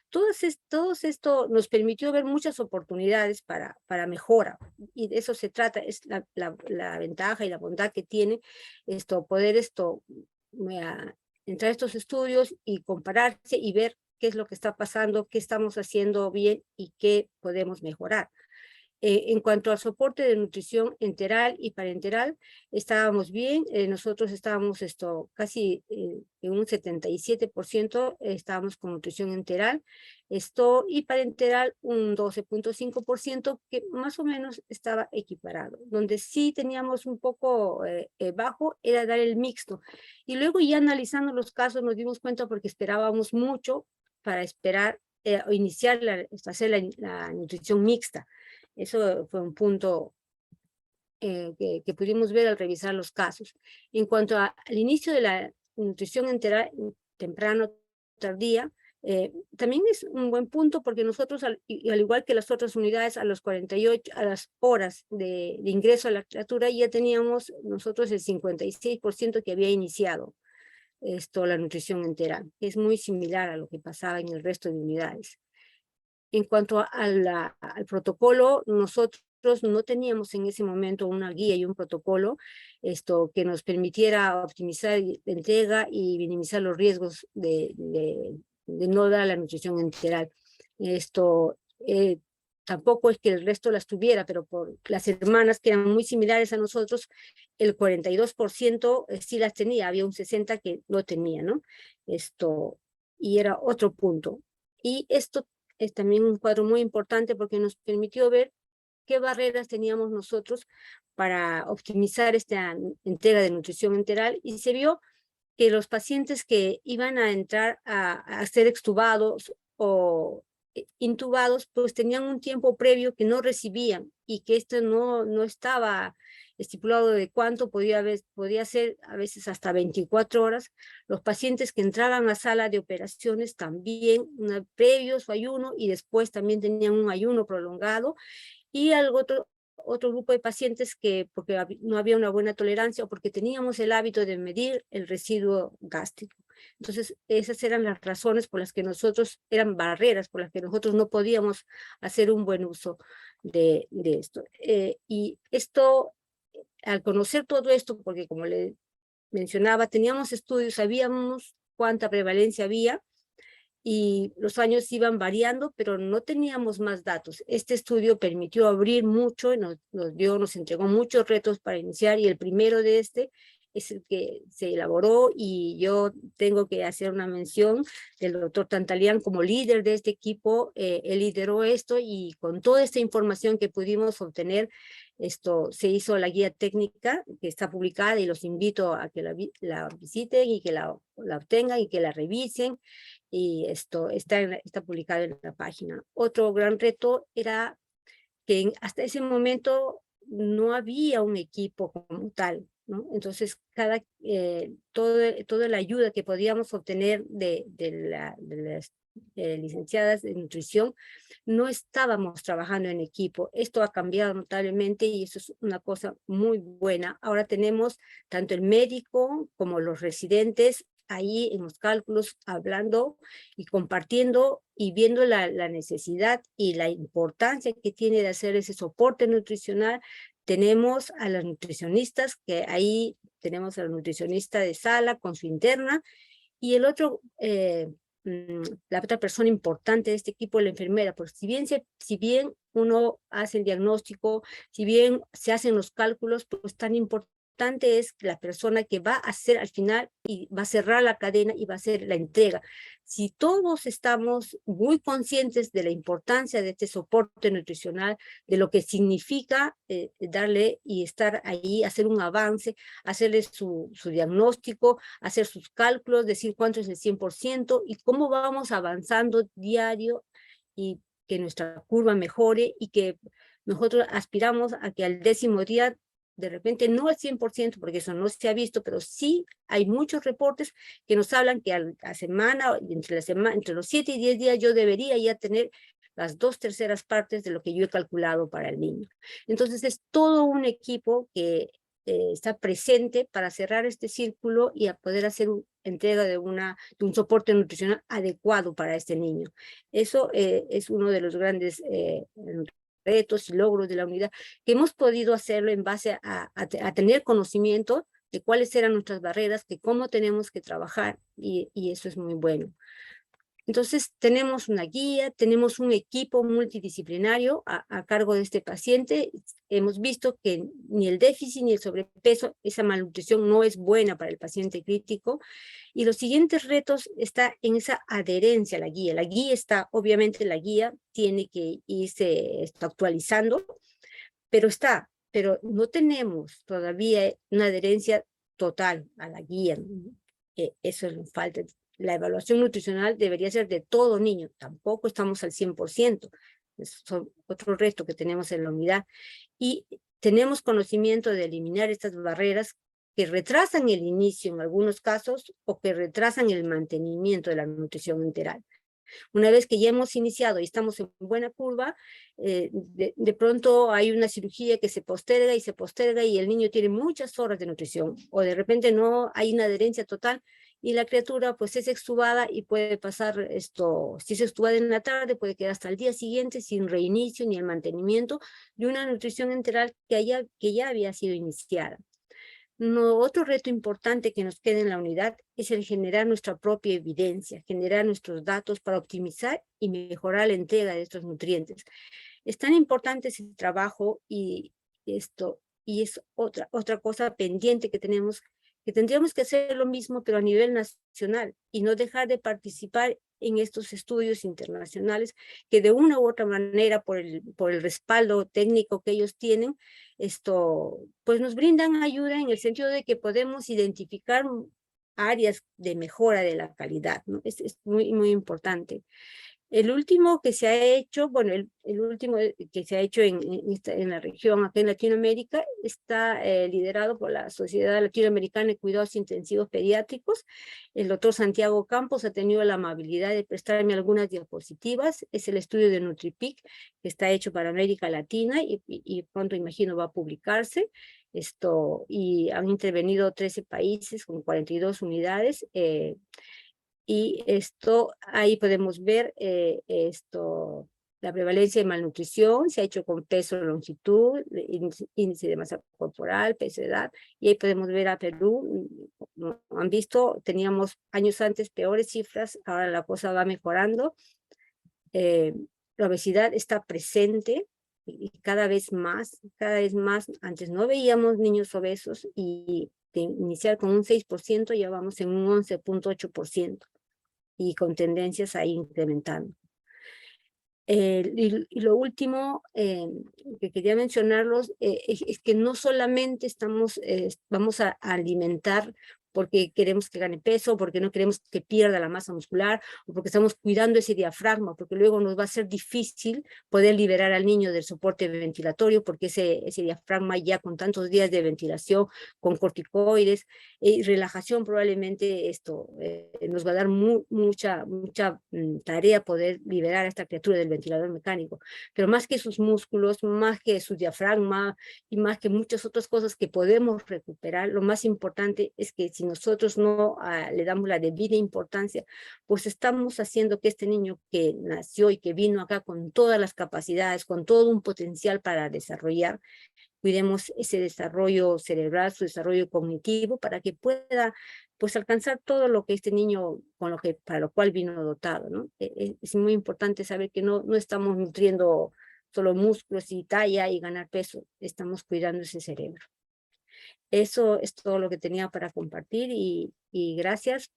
Speaker 3: Todo esto nos permitió ver muchas oportunidades para mejora, y de eso se trata, es la ventaja y la bondad que tiene poder entrar a estos estudios y compararse y ver qué es lo que está pasando, qué estamos haciendo bien y qué podemos mejorar. En cuanto al soporte de nutrición enteral y parenteral, estábamos bien. Nosotros estábamos casi en un 77%, estábamos con nutrición enteral, y parenteral un 12.5%, que más o menos estaba equiparado. Donde sí teníamos un poco bajo era dar el mixto. Y luego, ya analizando los casos, nos dimos cuenta, porque esperábamos mucho para esperar iniciar hacer la nutrición mixta. Eso fue un punto que pudimos ver al revisar los casos. En cuanto al inicio de la nutrición enteral, temprano, tardía, también es un buen punto, porque nosotros, al igual que las otras unidades, a las horas de ingreso a la criatura, ya teníamos nosotros el 56% que había iniciado la nutrición enteral. Es muy similar a lo que pasaba en el resto de unidades. En cuanto al protocolo, nosotros no teníamos en ese momento una guía y un protocolo que nos permitiera optimizar la entrega y minimizar los riesgos de no dar la nutrición enteral. Tampoco es que el resto las tuviera, pero por las hermanas, que eran muy similares a nosotros, el 42% sí las tenía, había un 60% que no tenía, ¿no? Y era otro punto. Y esto es también un cuadro muy importante porque nos permitió ver qué barreras teníamos nosotros para optimizar esta entrega de nutrición enteral, y se vio que los pacientes que iban a entrar a ser extubados o intubados, pues tenían un tiempo previo que no recibían, y que esto no estaba estipulado de cuánto podía ser, a veces hasta 24 horas. Los pacientes que entraban a sala de operaciones también, previo su ayuno, y después también tenían un ayuno prolongado, y otro grupo de pacientes que porque no había una buena tolerancia o porque teníamos el hábito de medir el residuo gástrico. Entonces, esas eran las razones por las que eran barreras por las que nosotros no podíamos hacer un buen uso de esto. Y esto, al conocer todo esto, porque como le mencionaba, teníamos estudios, sabíamos cuánta prevalencia había, y los años iban variando, pero no teníamos más datos. Este estudio permitió abrir mucho, nos entregó muchos retos para iniciar, y el primero de este es el que se elaboró, y yo tengo que hacer una mención del doctor Tantalian como líder de este equipo. Él lideró esto, y con toda esta información que pudimos obtener, se hizo la guía técnica que está publicada, y los invito a que la visiten y que la obtengan y que la revisen, y esto está publicado en la página. Otro gran reto era que hasta ese momento no había un equipo como tal, ¿no? Entonces, toda la ayuda que podíamos obtener de las licenciadas de nutrición, no estábamos trabajando en equipo. Esto ha cambiado notablemente, y eso es una cosa muy buena. Ahora tenemos tanto el médico como los residentes ahí en los cálculos, hablando y compartiendo y viendo la necesidad y la importancia que tiene de hacer ese soporte nutricional. Tenemos a las nutricionistas, que ahí tenemos a la nutricionista de sala con su interna, y la otra persona importante de este equipo es la enfermera, porque si bien uno hace el diagnóstico, si bien se hacen los cálculos, pues tan importante es la persona que va a hacer al final y va a cerrar la cadena y va a hacer la entrega. Si todos estamos muy conscientes de la importancia de este soporte nutricional, de lo que significa darle y estar ahí, hacer un avance, hacerle su diagnóstico, hacer sus cálculos, decir cuánto es el 100% y cómo vamos avanzando diario, y que nuestra curva mejore, y que nosotros aspiramos a que al 10º día, de repente no al 100%, porque eso no se ha visto, pero sí hay muchos reportes que nos hablan que entre los 7 y 10 días yo debería ya tener las 2/3 partes de lo que yo he calculado para el niño. Entonces es todo un equipo que está presente para cerrar este círculo y a poder hacer entrega de un soporte nutricional adecuado para este niño. Eso es uno de los grandes retos y logros de la unidad, que hemos podido hacerlo en base a tener conocimiento de cuáles eran nuestras barreras, de cómo tenemos que trabajar, y eso es muy bueno. Entonces, tenemos una guía, tenemos un equipo multidisciplinario a cargo de este paciente. Hemos visto que ni el déficit ni el sobrepeso, esa malnutrición no es buena para el paciente crítico. Y los siguientes retos está en esa adherencia a la guía. Obviamente la guía tiene que irse actualizando, pero no tenemos todavía una adherencia total a la guía. Eso es lo que falta. La evaluación nutricional debería ser de todo niño, tampoco estamos al 100%, es otro reto que tenemos en la unidad, y tenemos conocimiento de eliminar estas barreras que retrasan el inicio en algunos casos, o que retrasan el mantenimiento de la nutrición enteral. Una vez que ya hemos iniciado y estamos en buena curva, de pronto hay una cirugía que se posterga y el niño tiene muchas horas de nutrición, o de repente no hay una adherencia total y la criatura pues es extubada y puede pasar si es extubada en la tarde, puede quedar hasta el día siguiente sin reinicio ni el mantenimiento de una nutrición enteral que ya había sido iniciada. Otro reto importante que nos queda en la unidad es el generar nuestra propia evidencia, generar nuestros datos para optimizar y mejorar la entrega de estos nutrientes. Es tan importante ese trabajo, y y es otra cosa pendiente que tenemos, que tendríamos que hacer lo mismo, pero a nivel nacional, y no dejar de participar en estos estudios internacionales que de una u otra manera, por el respaldo técnico que ellos tienen, pues nos brindan ayuda en el sentido de que podemos identificar áreas de mejora de la calidad, ¿no? Es muy, muy importante. El último que se ha hecho, bueno, el último que se ha hecho en la región, acá en Latinoamérica, está liderado por la Sociedad Latinoamericana de Cuidados Intensivos Pediátricos. El doctor Santiago Campos ha tenido la amabilidad de prestarme algunas diapositivas. Es el estudio de NutriPIC, que está hecho para América Latina y pronto, imagino, va a publicarse. Y han intervenido 13 países con 42 unidades. Y ahí podemos ver la prevalencia de malnutrición, se ha hecho con peso, longitud, índice de masa corporal, peso de edad, y ahí podemos ver a Perú. Como han visto, teníamos años antes peores cifras, ahora la cosa va mejorando. La obesidad está presente y cada vez más, antes no veíamos niños obesos y de iniciar con un 6%, ya vamos en un 11.8%. Y con tendencias ahí incrementando. Y lo último que quería mencionarlos es que no solamente vamos a alimentar porque queremos que gane peso, porque no queremos que pierda la masa muscular, o porque estamos cuidando ese diafragma, porque luego nos va a ser difícil poder liberar al niño del soporte ventilatorio, porque ese diafragma ya con tantos días de ventilación, con corticoides, relajación, probablemente nos va a dar mucha tarea poder liberar a esta criatura del ventilador mecánico. Pero más que sus músculos, más que su diafragma, y más que muchas otras cosas que podemos recuperar, lo más importante es que si nosotros no le damos la debida importancia, pues estamos haciendo que este niño que nació y que vino acá con todas las capacidades, con todo un potencial para desarrollar, cuidemos ese desarrollo cerebral, su desarrollo cognitivo, para que pueda pues alcanzar todo lo que este niño, para lo cual vino dotado, ¿no? Es muy importante saber que no estamos nutriendo solo músculos y talla y ganar peso, estamos cuidando ese cerebro. Eso es todo lo que tenía para compartir y gracias.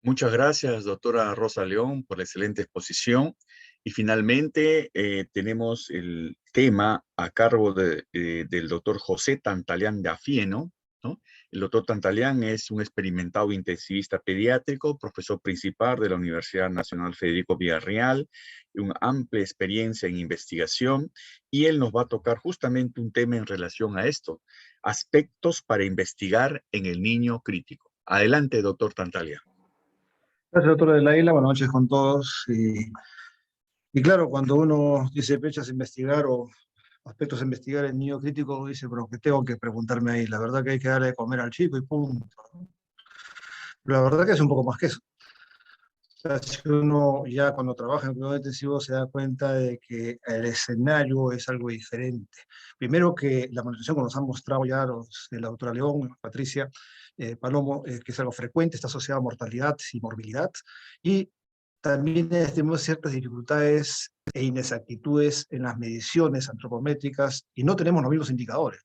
Speaker 2: Muchas gracias, doctora Rosa León, por la excelente exposición. Y finalmente tenemos el tema a cargo del doctor José Tantalián de Afieno, ¿no? El doctor Tantalián es un experimentado intensivista pediátrico, profesor principal de la Universidad Nacional Federico Villarreal, una amplia experiencia en investigación, y él nos va a tocar justamente un tema en relación a esto, aspectos para investigar en el niño crítico. Adelante, doctor Tantalián.
Speaker 4: Gracias, doctora de la Isla. Buenas noches con todos. Y claro, cuando uno dice fechas a investigar o aspectos a investigar en niño crítico, dice, pero ¿qué tengo que preguntarme ahí? La verdad que hay que darle de comer al chico y punto. Pero la verdad que es un poco más que eso. O sea, si uno ya cuando trabaja en cuidado intensivo se da cuenta de que el escenario es algo diferente. Primero que la malnutrición, como nos han mostrado ya la doctora León, Patricia, Palomo, que es algo frecuente, está asociada a mortalidad y morbilidad, y también tenemos ciertas dificultades e inexactitudes en las mediciones antropométricas y no tenemos los mismos indicadores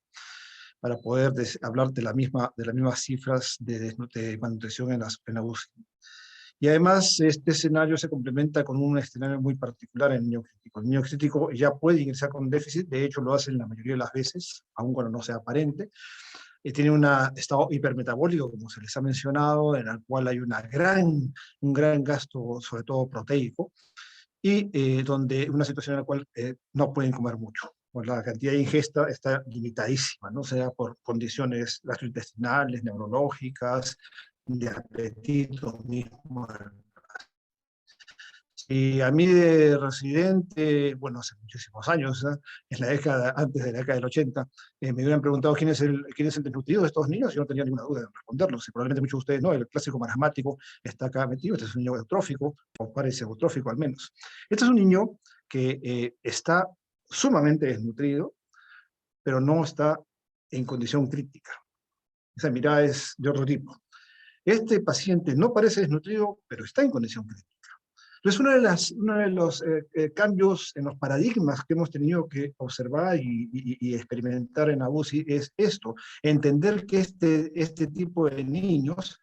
Speaker 4: para poder hablar de las mismas cifras de malnutrición en la UCI. Y además, este escenario se complementa con un escenario muy particular en el niño crítico. El niño crítico ya puede ingresar con déficit, de hecho lo hace la mayoría de las veces, aun cuando no sea aparente. Tiene un estado hipermetabólico, como se les ha mencionado, en el cual hay un gran gasto, sobre todo proteico, y donde una situación en la cual no pueden comer mucho. Pues la cantidad de ingesta está limitadísima, ¿no? Sea por condiciones gastrointestinales, neurológicas, de apetito mismo. Y a mí de residente, bueno, hace muchísimos años, ¿eh? En la década, antes de la década del 80, me hubieran preguntado quién es el desnutrido de estos niños, y yo no tenía ninguna duda de responderlos. Y probablemente muchos de ustedes no, el clásico marasmático está acá metido, este es un niño eutrófico, o parece eutrófico al menos. Este es un niño que está sumamente desnutrido, pero no está en condición crítica. Esa mirada es de otro tipo. Este paciente no parece desnutrido, pero está en condición crítica. Entonces, uno de los cambios en los paradigmas que hemos tenido que observar y experimentar en ABUSI es esto, entender que este tipo de niños,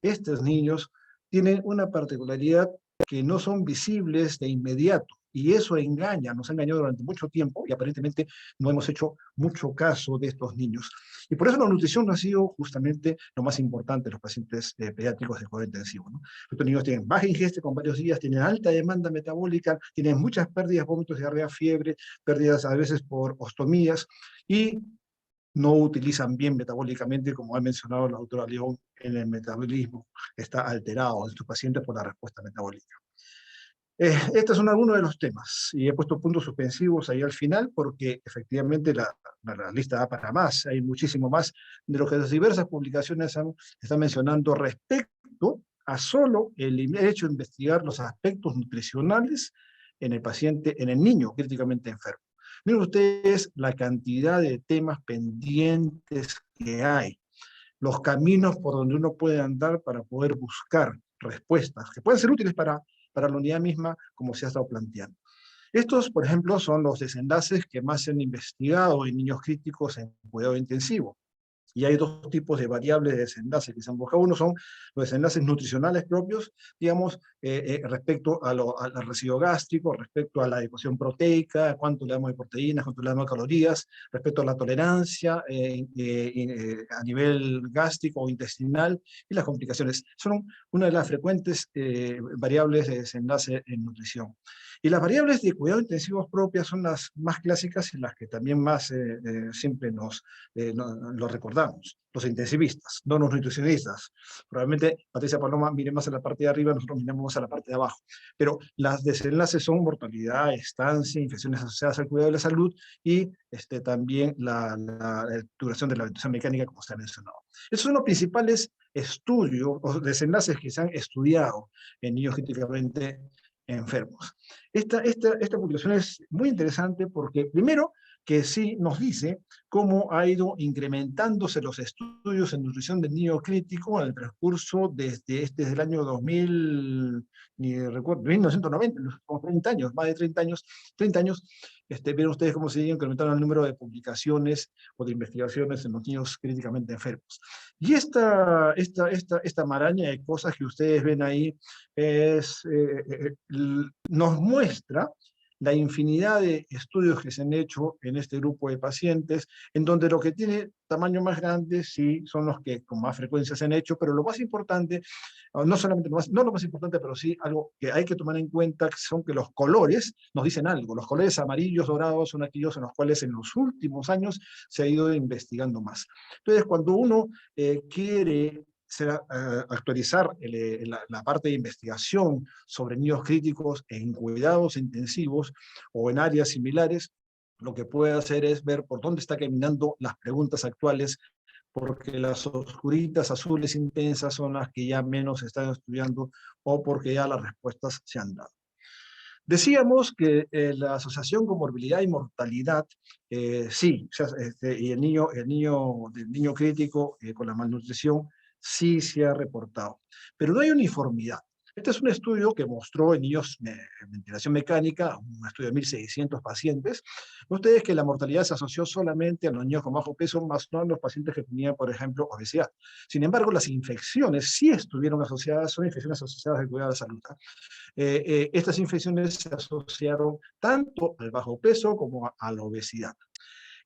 Speaker 4: estos niños, tienen una particularidad que no son visibles de inmediato, y eso engaña, nos ha engañado durante mucho tiempo, y aparentemente no hemos hecho mucho caso de estos niños. Y por eso la nutrición no ha sido justamente lo más importante en los pacientes pediátricos de cuidado intensivo, ¿no? Estos niños tienen baja ingesta con varios días, tienen alta demanda metabólica, tienen muchas pérdidas, vómitos, diarrea, fiebre, pérdidas a veces por ostomías, y no utilizan bien metabólicamente, como ha mencionado la doctora León, en el metabolismo está alterado en estos pacientes por la respuesta metabólica. Estos son algunos de los temas, y he puesto puntos suspensivos ahí al final, porque efectivamente la lista da para más, hay muchísimo más de lo que las diversas publicaciones están mencionando respecto a solo el hecho de investigar los aspectos nutricionales en el paciente, en el niño críticamente enfermo. Miren ustedes la cantidad de temas pendientes que hay, los caminos por donde uno puede andar para poder buscar respuestas que pueden ser útiles para la unidad misma, como se ha estado planteando. Estos, por ejemplo, son los desenlaces que más se han investigado en niños críticos en cuidado intensivo. Y hay dos tipos de variables de desenlace que se han buscado. Uno son los desenlaces nutricionales propios, digamos, respecto al residuo gástrico, respecto a la adecuación proteica, cuánto le damos de proteínas, cuánto le damos de calorías, respecto a la tolerancia a nivel gástrico o intestinal, y las complicaciones. Son una de las frecuentes variables de desenlace en nutrición. Y las variables de cuidado intensivos propias son las más clásicas y las que también más siempre lo recordamos. Los intensivistas, no los nutricionistas. Probablemente Patricia Paloma mire más a la parte de arriba, nosotros miramos más a la parte de abajo. Pero las desenlaces son mortalidad, estancia, infecciones asociadas al cuidado de la salud y también la duración de la ventilación mecánica, como se ha mencionado. Esos son los principales estudios o desenlaces que se han estudiado en niños críticamente enfermos. Esta publicación es muy interesante porque, primero, que sí nos dice cómo ha ido incrementándose los estudios en nutrición del niño crítico en el transcurso desde el año 2000, ni recuerdo, 1990, como 30 años, más de 30 años, ven ustedes cómo se ha incrementado el número de publicaciones o de investigaciones en los niños críticamente enfermos. Y esta maraña de cosas que ustedes ven ahí nos muestra la infinidad de estudios que se han hecho en este grupo de pacientes, en donde lo que tiene tamaño más grande sí son los que con más frecuencia se han hecho, pero lo más importante, no solamente no lo más importante, pero sí algo que hay que tomar en cuenta, son que los colores nos dicen algo. Los colores amarillos, dorados, son aquellos en los cuales en los últimos años se ha ido investigando más. Entonces, cuando uno quiere actualizar la parte de investigación sobre niños críticos en cuidados intensivos o en áreas similares, lo que puede hacer es ver por dónde está caminando las preguntas actuales, porque las oscuritas azules intensas son las que ya menos se están estudiando o porque ya las respuestas se han dado. Decíamos que la asociación con morbilidad y mortalidad, sí, y el niño crítico con la malnutrición, sí se ha reportado, pero no hay uniformidad. Este es un estudio que mostró en niños en ventilación mecánica, un estudio de 1.600 pacientes. Ustedes que la mortalidad se asoció solamente a los niños con bajo peso, más no a los pacientes que tenían, por ejemplo, obesidad. Sin embargo, las infecciones sí estuvieron asociadas, son infecciones asociadas al cuidado de la salud. Estas infecciones se asociaron tanto al bajo peso como a la obesidad.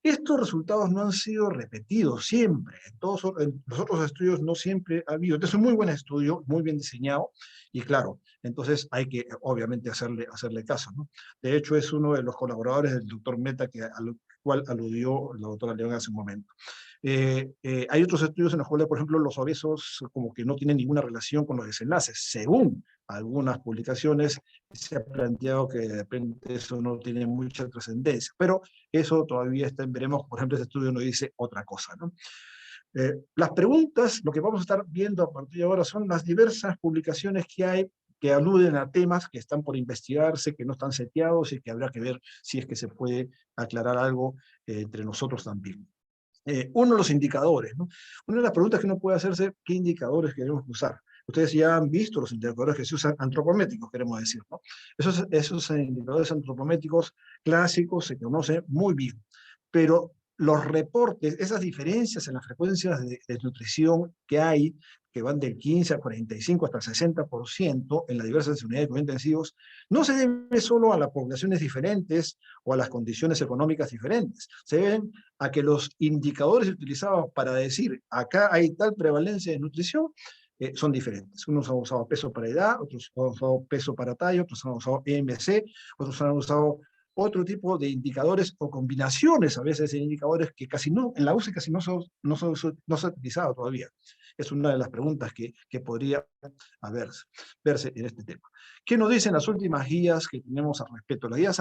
Speaker 4: Estos resultados no han sido repetidos siempre. En los otros estudios no siempre ha habido. Este es un muy buen estudio, muy bien diseñado, y claro, entonces hay que obviamente hacerle caso, ¿no? De hecho, es uno de los colaboradores del doctor Meta, al cual aludió la doctora León hace un momento. Hay otros estudios en los cuales, por ejemplo, los obesos como que no tienen ninguna relación con los desenlaces. Según algunas publicaciones, se ha planteado que de repente eso no tiene mucha trascendencia, pero eso todavía veremos. Por ejemplo, este estudio nos dice otra cosa, ¿no? Las preguntas, lo que vamos a estar viendo a partir de ahora son las diversas publicaciones que hay que aluden a temas que están por investigarse, que no están seteados y que habrá que ver si es que se puede aclarar algo entre nosotros también. Uno de los indicadores, ¿no? Una de las preguntas que uno puede hacerse, ¿qué indicadores queremos usar? Ustedes ya han visto los indicadores que se usan antropométricos, queremos decir, ¿no? Esos indicadores antropométricos clásicos se conocen muy bien, pero los reportes, esas diferencias en las frecuencias de nutrición que hay, que van del 15 al 45 hasta el 60% en las diversas unidades de cuidados intensivos, no se debe solo a las poblaciones diferentes o a las condiciones económicas diferentes, se deben a que los indicadores utilizados para decir acá hay tal prevalencia de nutrición son diferentes. Unos han usado peso para edad, otros han usado peso para talla, otros han usado EMC, otros han usado otro tipo de indicadores o combinaciones a veces de indicadores que casi no, en la UCI casi no se ha utilizado todavía. Es una de las preguntas que podría verse en este tema. ¿Qué nos dicen las últimas guías que tenemos al respecto? La guía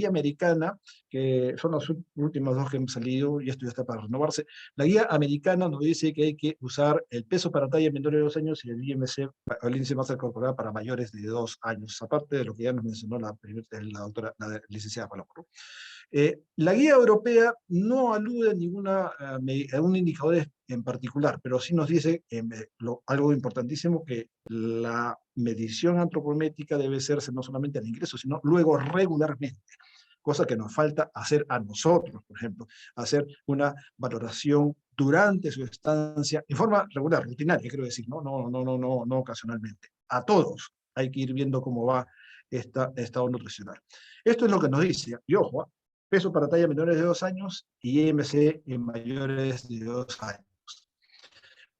Speaker 4: americana, que son las últimas dos que han salido, y esto ya está para renovarse. La guía americana nos dice que hay que usar el peso para talla menores de 2 años y el IMC, el índice de masa corporal, para mayores de 2 años, aparte de lo que ya nos mencionó la doctora, la licenciada Paloma. La guía europea no alude a un indicador en particular, pero sí nos dice algo importantísimo, que la medición antropométrica debe hacerse no solamente al ingreso, sino luego regularmente, cosa que nos falta hacer a nosotros, por ejemplo, hacer una valoración durante su estancia, en forma regular, rutinaria, quiero decir, no ocasionalmente. A todos hay que ir viendo cómo va estado nutricional. Esto es lo que nos dice, y ojo, peso para talla menores de 2 años y IMC en mayores de 2 años.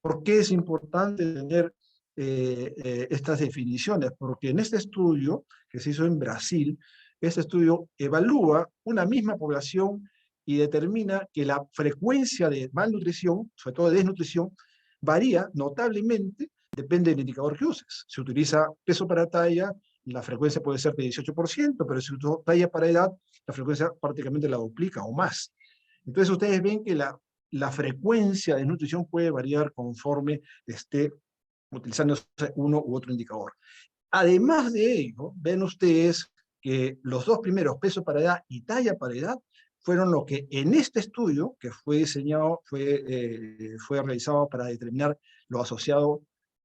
Speaker 4: ¿Por qué es importante tener estas definiciones? Porque en este estudio que se hizo en Brasil, este estudio evalúa una misma población y determina que la frecuencia de malnutrición, sobre todo de desnutrición, varía notablemente, depende del indicador que uses. Si utiliza peso para talla, la frecuencia puede ser de 18%, pero si utiliza talla para edad, la frecuencia prácticamente la duplica o más. Entonces ustedes ven que la frecuencia de nutrición puede variar conforme esté utilizándose uno u otro indicador. Además de ello, ven ustedes que los dos primeros, peso para edad y talla para edad, fueron lo que en este estudio, que fue diseñado, fue realizado para determinar lo asociado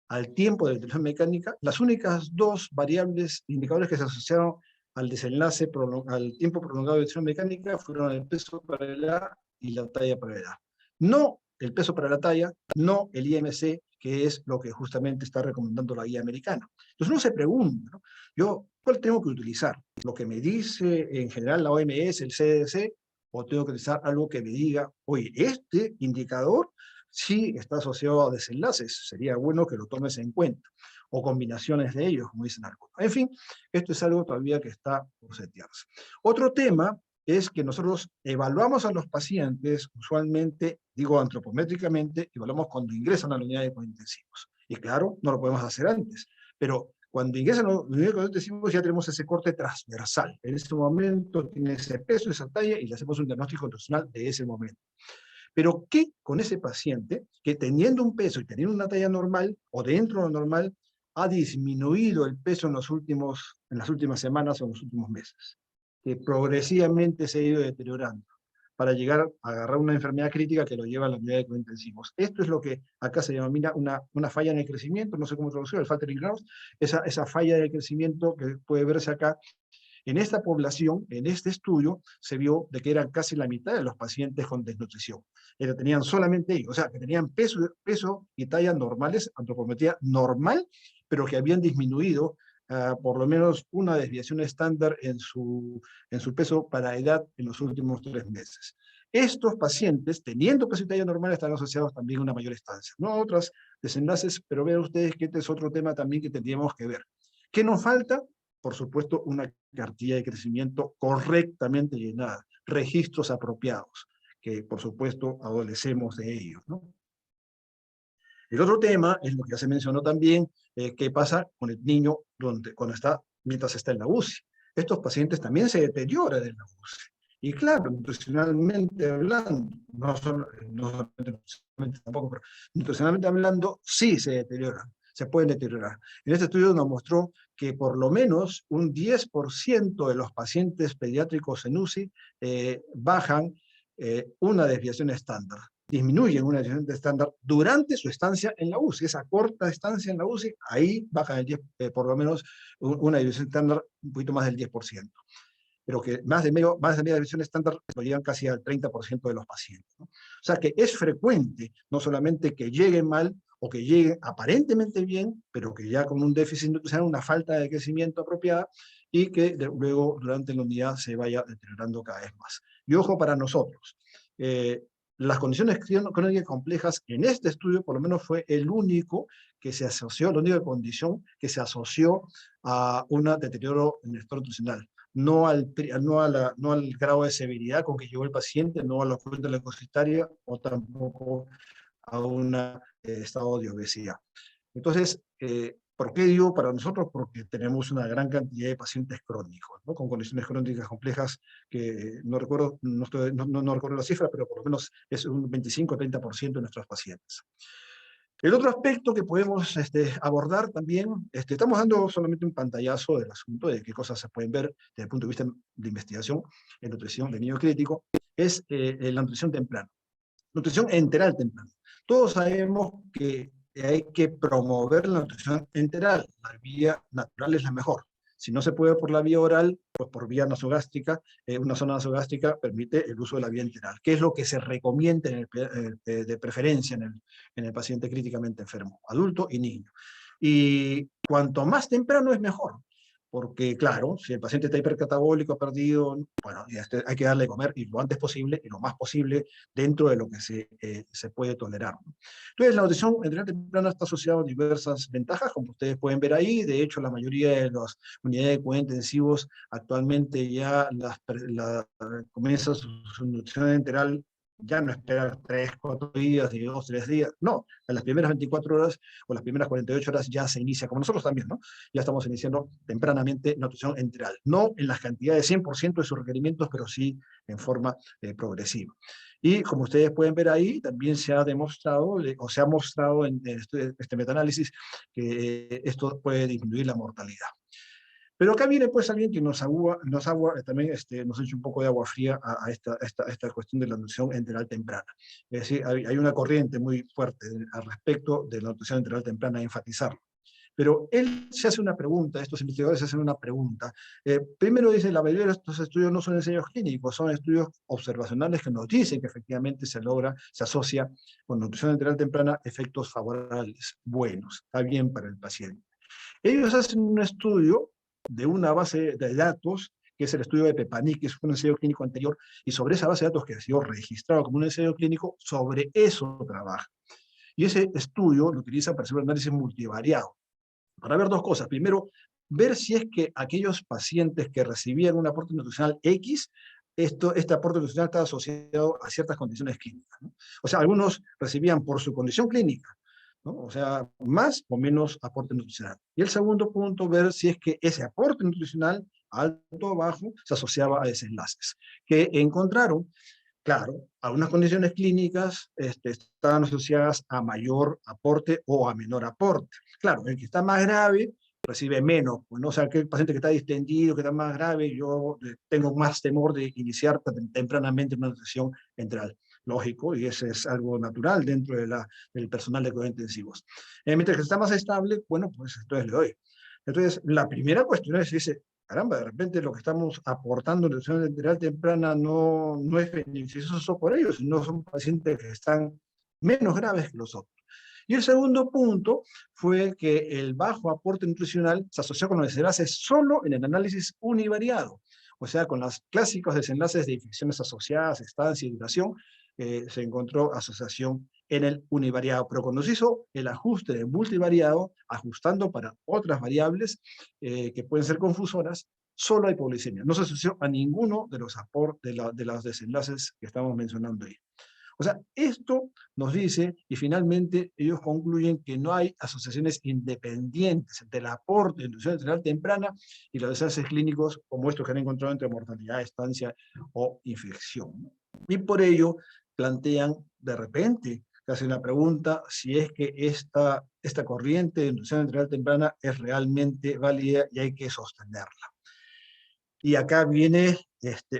Speaker 4: al tiempo de la ventilación mecánica, las únicas dos variables, indicadores que se asociaron al desenlace, al tiempo prolongado de ventilación mecánica, fueron el peso para la edad y la talla para la edad. No el peso para la talla, no el IMC, que es lo que justamente está recomendando la guía americana. Entonces uno se pregunta, ¿no? Yo, ¿cuál tengo que utilizar? ¿Lo que me dice en general la OMS, el CDC, o tengo que utilizar algo que me diga, oye, este indicador sí está asociado a desenlaces, sería bueno que lo tomes en cuenta, o combinaciones de ellos, como dicen algunos. En fin, esto es algo todavía que está por setearse. Otro tema es que nosotros evaluamos a los pacientes, usualmente, digo antropométricamente, evaluamos cuando ingresan a la unidad de cuidados intensivos. Y claro, no lo podemos hacer antes, pero cuando ingresan a la unidad de cuidados intensivos ya tenemos ese corte transversal. En ese momento tiene ese peso, esa talla, y le hacemos un diagnóstico nutricional de ese momento. Pero ¿qué con ese paciente que teniendo un peso y teniendo una talla normal, o dentro de lo normal, ha disminuido el peso en las últimas semanas o en los últimos meses? Que progresivamente se ha ido deteriorando para llegar a agarrar una enfermedad crítica que lo lleva a la unidad de cuidados intensivos. Esto es lo que acá se denomina una falla en el crecimiento, no sé cómo traducirlo, el faltering growth, esa falla de crecimiento que puede verse acá. En esta población, en este estudio, se vio de que eran casi la mitad de los pacientes con desnutrición. Tenían solamente ellos, o sea, que tenían peso y talla normales, antropometría normal, pero que habían disminuido por lo menos una desviación estándar en su peso para edad en los últimos 3 meses. Estos pacientes, teniendo peso y talla normal, están asociados también a una mayor estancia. No a otros desenlaces, pero vean ustedes que este es otro tema también que tendríamos que ver. ¿Qué nos falta? Por supuesto, una cartilla de crecimiento correctamente llenada, registros apropiados, que por supuesto adolecemos de ellos, ¿no? El otro tema es lo que ya se mencionó también, qué pasa con el niño mientras está en la UCI. Estos pacientes también se deterioran en la UCI. Y claro, nutricionalmente hablando, no nutricionalmente tampoco, pero nutricionalmente hablando, sí se deterioran, se pueden deteriorar. En este estudio nos mostró que por lo menos un 10% de los pacientes pediátricos en UCI bajan una desviación estándar. disminuyen una desviación estándar durante su estancia en la UCI, esa corta estancia en la UCI, ahí bajan el 10, por lo menos una desviación estándar un poquito más del 10%. Pero que más de media desviación estándar lo llegan casi al 30% de los pacientes, ¿no? O sea que es frecuente, no solamente que lleguen mal, o que lleguen aparentemente bien, pero que ya con un déficit nutricional, una falta de crecimiento apropiada, y que luego durante la unidad se vaya deteriorando cada vez más. Y ojo para nosotros, las condiciones crónicas complejas en este estudio por lo menos fue el único que se asoció, la única condición que se asoció a un deterioro en el estado nutricional. No al grado de severidad con que llegó el paciente, no a la cuenta leucocitaria o tampoco a un estado de obesidad. Entonces, ¿por qué digo para nosotros? Porque tenemos una gran cantidad de pacientes crónicos, ¿no? Con condiciones crónicas complejas que no recuerdo, no recuerdo la cifra, pero por lo menos es un 25-30% de nuestros pacientes. El otro aspecto que podemos abordar también, estamos dando solamente un pantallazo del asunto de qué cosas se pueden ver desde el punto de vista de investigación en nutrición de niño crítico, es la nutrición temprana. Nutrición enteral temprana. Todos sabemos que hay que promover la nutrición enteral. La vía natural es la mejor. Si no se puede por la vía oral, pues por vía nasogástrica, una zona nasogástrica permite el uso de la vía enteral, que es lo que se recomienda de preferencia en el paciente críticamente enfermo, adulto y niño. Y cuanto más temprano es mejor, porque claro, si el paciente está hipercatabólico, perdido, bueno, hay que darle de comer y lo antes posible y lo más posible dentro de lo que se puede tolerar, ¿no? Entonces, la nutrición enteral temprana está asociada a diversas ventajas, como ustedes pueden ver ahí. De hecho, la mayoría de las unidades de cuidados intensivos actualmente ya comienza su nutrición enteral. Ya no esperar 3, 4 días, 2, 3 días. No, en las primeras 24 horas o las primeras 48 horas ya se inicia, como nosotros también, ¿no? Ya estamos iniciando tempranamente nutrición enteral. No en las cantidades 100% de sus requerimientos, pero sí en forma progresiva. Y como ustedes pueden ver ahí, también se ha demostrado, o se ha mostrado en este metaanálisis, que esto puede disminuir la mortalidad. Pero acá viene pues alguien que también nos echa un poco de agua fría a esta cuestión de la nutrición enteral temprana. Es decir, hay una corriente muy fuerte al respecto de la nutrición enteral temprana, a enfatizarlo. Pero él se hace una pregunta, estos investigadores se hacen una pregunta. Primero dice, la mayoría de estos estudios no son ensayos clínicos, son estudios observacionales que nos dicen que efectivamente se asocia con nutrición enteral temprana efectos favorables, buenos, está bien para el paciente. Ellos hacen un estudio de una base de datos, que es el estudio de Pepanic, que es un ensayo clínico anterior, y sobre esa base de datos que ha sido registrado como un ensayo clínico, sobre eso trabaja. Y ese estudio lo utiliza para hacer un análisis multivariado, para ver dos cosas. Primero, ver si es que aquellos pacientes que recibían un aporte nutricional X, este aporte nutricional está asociado a ciertas condiciones clínicas, ¿no? O sea, algunos recibían por su condición clínica, ¿no? O sea, más o menos aporte nutricional. Y el segundo punto, ver si es que ese aporte nutricional, alto o bajo, se asociaba a desenlaces, que encontraron, claro, algunas condiciones clínicas estaban asociadas a mayor aporte o a menor aporte. Claro, el que está más grave recibe menos, pues, ¿no? O sea, que el paciente que está distendido, que está más grave, yo tengo más temor de iniciar tempranamente una nutrición enteral. Lógico, y ese es algo natural dentro del personal de cuidados intensivos. Mientras que está más estable, bueno, pues entonces le doy. Entonces, la primera cuestión es, dice, caramba, de repente lo que estamos aportando en nutrición enteral temprana no es beneficioso por ellos, sino son pacientes que están menos graves que los otros. Y el segundo punto fue que el bajo aporte nutricional se asoció con los desenlaces solo en el análisis univariado, o sea, con los clásicos desenlaces de infecciones asociadas, estancia y duración, se encontró asociación en el univariado. Pero cuando se hizo el ajuste de multivariado, ajustando para otras variables que pueden ser confusoras, solo hay hipoglicemia. No se asoció a ninguno de los de los desenlaces que estamos mencionando ahí. O sea, esto nos dice, y finalmente ellos concluyen que no hay asociaciones independientes entre el aporte de nutrición enteral temprana y los desenlaces clínicos como estos que han encontrado entre mortalidad, estancia o infección. Y por ello plantean de repente, que hacen la pregunta si es que esta corriente de nutrición enteral temprana es realmente válida y hay que sostenerla. Y acá viene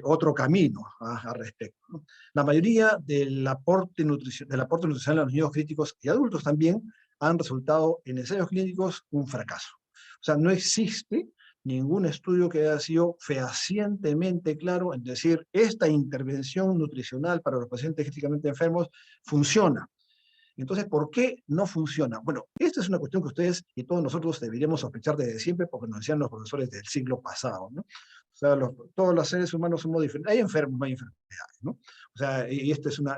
Speaker 4: otro camino al respecto, ¿no? La mayoría del aporte nutricional a los niños críticos y adultos también han resultado en ensayos clínicos un fracaso. O sea, no existe ningún estudio que haya sido fehacientemente claro en decir esta intervención nutricional para los pacientes críticamente enfermos funciona. Entonces, ¿por qué no funciona? Bueno, esta es una cuestión que ustedes y todos nosotros deberíamos sospechar desde siempre porque nos decían los profesores del siglo pasado, ¿no? O sea, todos los seres humanos somos diferentes. Hay enfermos, hay enfermedades, ¿no? O sea, y esta es una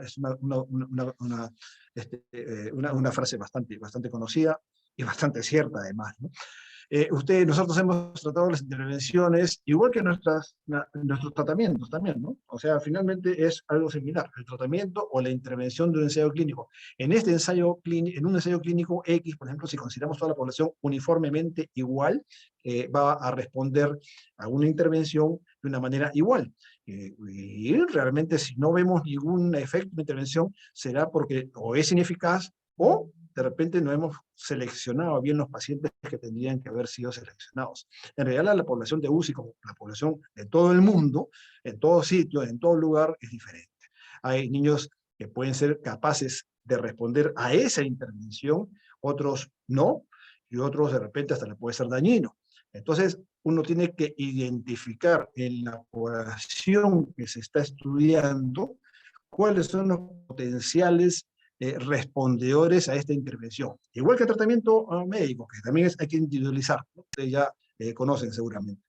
Speaker 4: frase bastante conocida y bastante cierta además, ¿no? Nosotros hemos tratado las intervenciones igual que nuestros tratamientos también, ¿no? O sea, finalmente es algo similar, el tratamiento o la intervención de un ensayo clínico. En en un ensayo clínico X, por ejemplo, si consideramos toda la población uniformemente igual, va a responder a una intervención de una manera igual. Y realmente si no vemos ningún efecto de intervención, será porque o es ineficaz o de repente no hemos seleccionado bien los pacientes que tendrían que haber sido seleccionados. En realidad la población de UCI, como la población de todo el mundo, en todo sitio, en todo lugar, es diferente. Hay niños que pueden ser capaces de responder a esa intervención, otros no, y otros de repente hasta le puede ser dañino. Entonces, uno tiene que identificar en la población que se está estudiando cuáles son los potenciales respondedores a esta intervención. Igual que el tratamiento médico, que también hay que individualizar, ¿no? Ustedes ya conocen seguramente.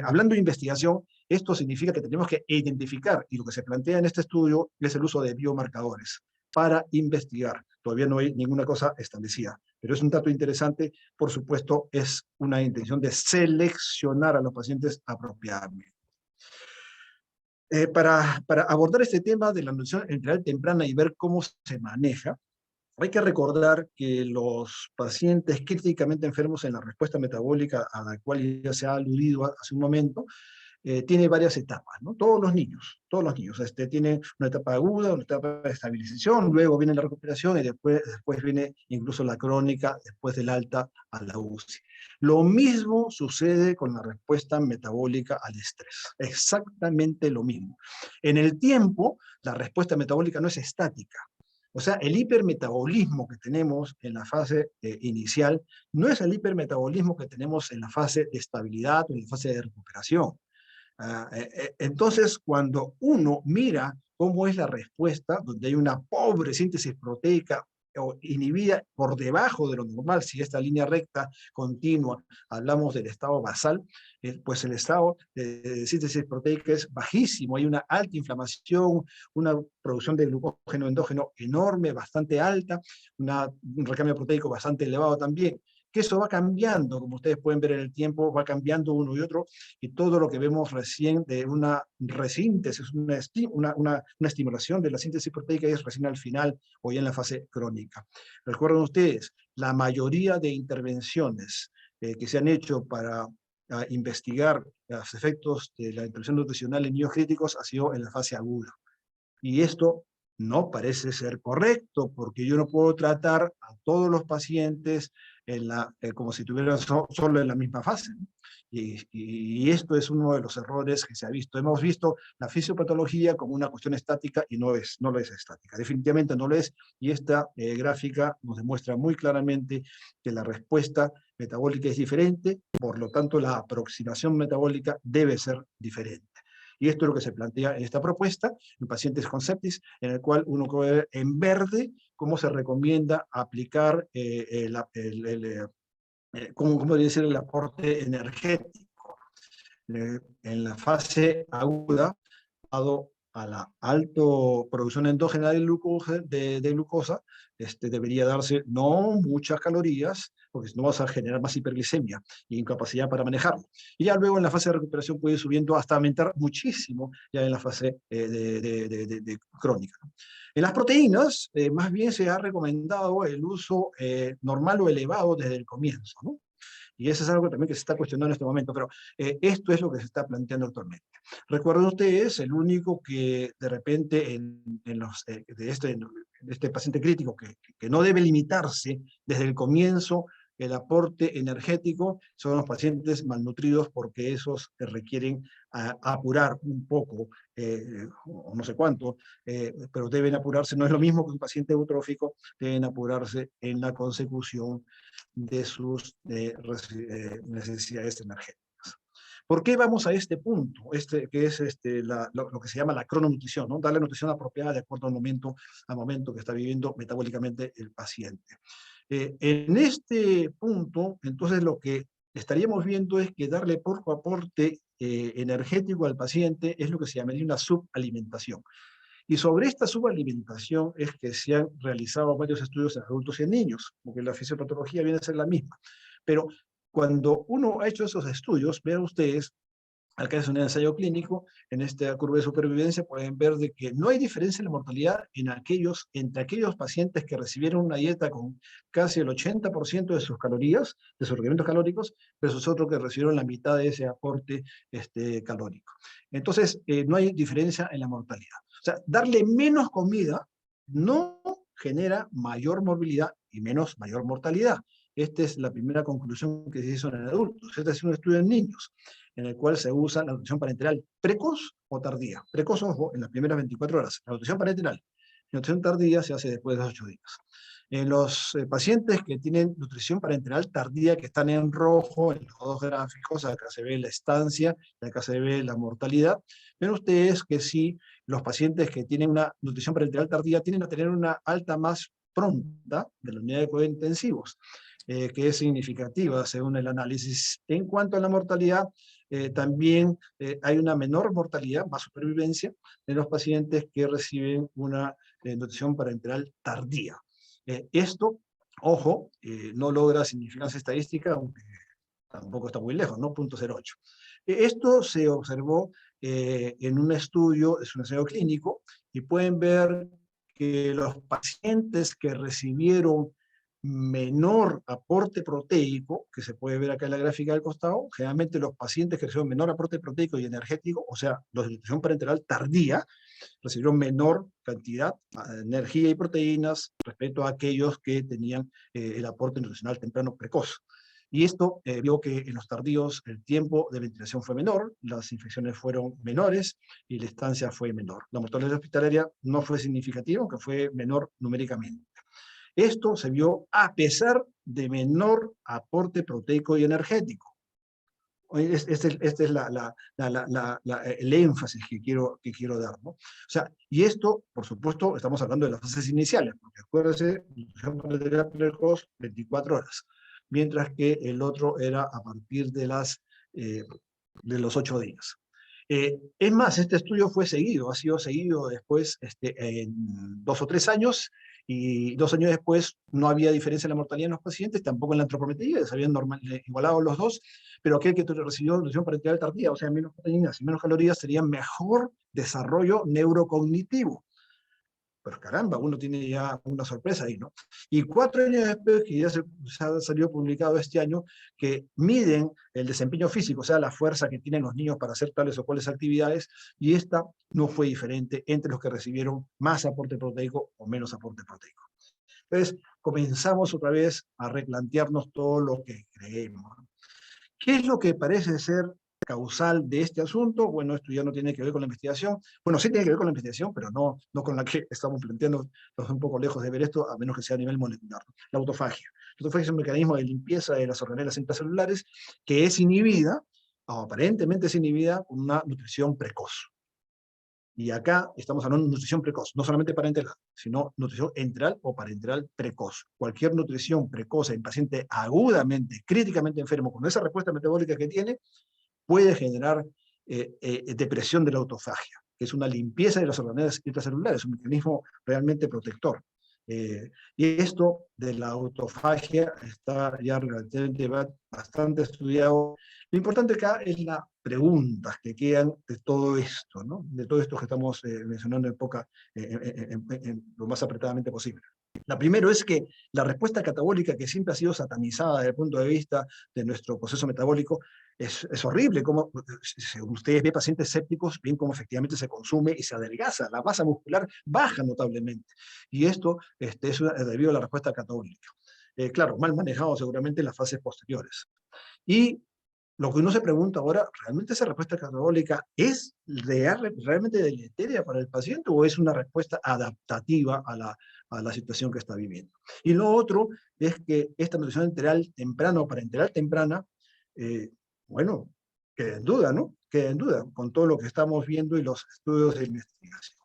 Speaker 4: Hablando de investigación, esto significa que tenemos que identificar, y lo que se plantea en este estudio es el uso de biomarcadores para investigar. Todavía no hay ninguna cosa establecida, pero es un dato interesante. Por supuesto, es una intención de seleccionar a los pacientes apropiadamente. Para abordar este tema de la nutrición enteral temprana y ver cómo se maneja, hay que recordar que los pacientes críticamente enfermos en la respuesta metabólica a la cual ya se ha aludido hace un momento, tiene varias etapas, ¿no? Todos los niños, tienen una etapa aguda, una etapa de estabilización, luego viene la recuperación y después viene incluso la crónica, después del alta a la UCI. Lo mismo sucede con la respuesta metabólica al estrés, exactamente lo mismo. En el tiempo, la respuesta metabólica no es estática. O sea, el hipermetabolismo que tenemos en la fase inicial no es el hipermetabolismo que tenemos en la fase de estabilidad o en la fase de recuperación. Entonces, cuando uno mira cómo es la respuesta, donde hay una pobre síntesis proteica o inhibida por debajo de lo normal, si esta línea recta continua, hablamos del estado basal, pues el estado de síntesis proteica es bajísimo, hay una alta inflamación, una producción de glucógeno endógeno enorme, bastante alta, un recambio proteico bastante elevado también. Que eso va cambiando, como ustedes pueden ver en el tiempo, va cambiando uno y otro, y todo lo que vemos recién de una resíntesis, una estimulación de la síntesis proteica es recién al final o ya en la fase crónica. Recuerden ustedes, la mayoría de intervenciones que se han hecho para investigar los efectos de la intervención nutricional en niños críticos ha sido en la fase aguda. Y esto no parece ser correcto, porque yo no puedo tratar a todos los pacientes como si estuvieran solo en la misma fase, ¿no? Y esto es uno de los errores que se ha visto. Hemos visto la fisiopatología como una cuestión estática y no lo es estática. Definitivamente no lo es, y esta gráfica nos demuestra muy claramente que la respuesta metabólica es diferente, por lo tanto la aproximación metabólica debe ser diferente. Y esto es lo que se plantea en esta propuesta, en pacientes con sepsis, en el cual uno puede ver en verde cómo se recomienda aplicar cómo debería ser el aporte energético. En la fase aguda, dado a la alta producción endógena de glucosa, debería darse no muchas calorías, porque no vas a generar más hiperglicemia y incapacidad para manejarlo. Y ya luego en la fase de recuperación puede ir subiendo hasta aumentar muchísimo ya en la fase crónica, ¿no? En las proteínas, más bien se ha recomendado el uso normal o elevado desde el comienzo, ¿no? Y eso es algo también que se está cuestionando en este momento, pero esto es lo que se está planteando actualmente. Recuerden ustedes, el único que de repente de este paciente crítico que no debe limitarse desde el comienzo el aporte energético son los pacientes malnutridos porque esos requieren apurar un poco, o no sé cuánto, pero deben apurarse, no es lo mismo que un paciente eutrófico, deben apurarse en la consecución de sus necesidades energéticas. ¿Por qué vamos a este punto? Que es lo que se llama la crononutrición, ¿no? Darle nutrición apropiada de acuerdo al momento que está viviendo metabólicamente el paciente. En este punto, entonces, lo que estaríamos viendo es que darle poco aporte energético al paciente es lo que se llamaría una subalimentación. Y sobre esta subalimentación es que se han realizado varios estudios en adultos y en niños, porque la fisiopatología viene a ser la misma. Pero cuando uno ha hecho esos estudios, vean ustedes, acá es un ensayo clínico, en esta curva de supervivencia pueden ver de que no hay diferencia en la mortalidad entre aquellos pacientes que recibieron una dieta con casi el 80% de sus calorías, de sus requerimientos calóricos, versus otros que recibieron la mitad de ese aporte calórico. Entonces, no hay diferencia en la mortalidad. O sea, darle menos comida no genera mayor morbilidad y mayor mortalidad. Esta es la primera conclusión que se hizo en adultos. Este es un estudio en niños, en el cual se usa la nutrición parenteral precoz o tardía. Precoz, ojo, en las primeras 24 horas. La nutrición parenteral. La nutrición tardía se hace después de 8 días. En los pacientes que tienen nutrición parenteral tardía, que están en rojo, en los dos gráficos, acá se ve la estancia y acá se ve la mortalidad, ven ustedes que sí, los pacientes que tienen una nutrición parenteral tardía tienden a tener una alta más pronta de la unidad de cuidados intensivos, que es significativa según el análisis. En cuanto a la mortalidad, también hay una menor mortalidad, más supervivencia, en los pacientes que reciben una nutrición parenteral tardía. Esto, ojo, no logra significancia estadística, aunque tampoco está muy lejos, ¿no? 0.08. Esto se observó en un estudio, es un ensayo clínico, y pueden ver que los pacientes que recibieron menor aporte proteico, que se puede ver acá en la gráfica del costado, generalmente los pacientes que recibieron menor aporte proteico y energético, o sea, los de nutrición parenteral tardía, recibieron menor cantidad de energía y proteínas respecto a aquellos que tenían el aporte nutricional temprano precoz. Y esto vio que en los tardíos el tiempo de ventilación fue menor, las infecciones fueron menores y la estancia fue menor. La mortalidad hospitalaria no fue significativa, aunque fue menor numéricamente. Esto se vio a pesar de menor aporte proteico y energético. Este es el énfasis que quiero dar, ¿no? O sea, y esto, por supuesto, estamos hablando de las fases iniciales, porque acuérdense, nutrición parenteral precoz, 24 horas, mientras que el otro era a partir de los 8 días. Es más, este estudio fue seguido, ha sido seguido después en 2 o 3 años, y 2 años después no había diferencia en la mortalidad en los pacientes, tampoco en la antropometría, se habían igualado los dos, pero aquel que recibió nutrición parenteral tardía, o sea, menos proteínas y menos calorías, sería mejor desarrollo neurocognitivo. Pero caramba, uno tiene ya una sorpresa ahí, ¿no? Y 4 años después, que ya se salió publicado este año, que miden el desempeño físico, o sea, la fuerza que tienen los niños para hacer tales o cuales actividades, y esta no fue diferente entre los que recibieron más aporte proteico o menos aporte proteico. Entonces, comenzamos otra vez a replantearnos todo lo que creemos. ¿Qué es lo que parece ser causal de este asunto? Bueno, esto ya no tiene que ver con la investigación. Bueno, sí tiene que ver con la investigación, pero no con la que estamos planteando. Estamos un poco lejos de ver esto, a menos que sea a nivel molecular. La autofagia. La autofagia es un mecanismo de limpieza de las organelas intracelulares que es inhibida, o aparentemente es inhibida, con una nutrición precoz. Y acá estamos hablando de nutrición precoz, no solamente parenteral, sino nutrición enteral o parenteral precoz. Cualquier nutrición precoz en paciente agudamente, críticamente enfermo, con esa respuesta metabólica que tiene, puede generar depresión de la autofagia, que es una limpieza de las organelas intracelulares, un mecanismo realmente protector. Y esto de la autofagia está ya relativamente bastante estudiado. Lo importante acá es las preguntas que quedan de todo esto, ¿no? De todo esto que estamos mencionando en lo más apretadamente posible. La primera es que la respuesta catabólica, que siempre ha sido satanizada desde el punto de vista de nuestro proceso metabólico, es horrible. Como ustedes ven pacientes sépticos, ven cómo efectivamente se consume y se adelgaza, la masa muscular baja notablemente. Y esto es debido a la respuesta catabólica. claro, mal manejado seguramente en las fases posteriores. Y lo que uno se pregunta ahora, ¿realmente esa respuesta catabólica es realmente deletérea para el paciente o es una respuesta adaptativa a la situación que está viviendo? Y lo otro es que esta nutrición enteral temprana o parenteral temprana, bueno, queda en duda, ¿no? Queda en duda con todo lo que estamos viendo y los estudios de investigación.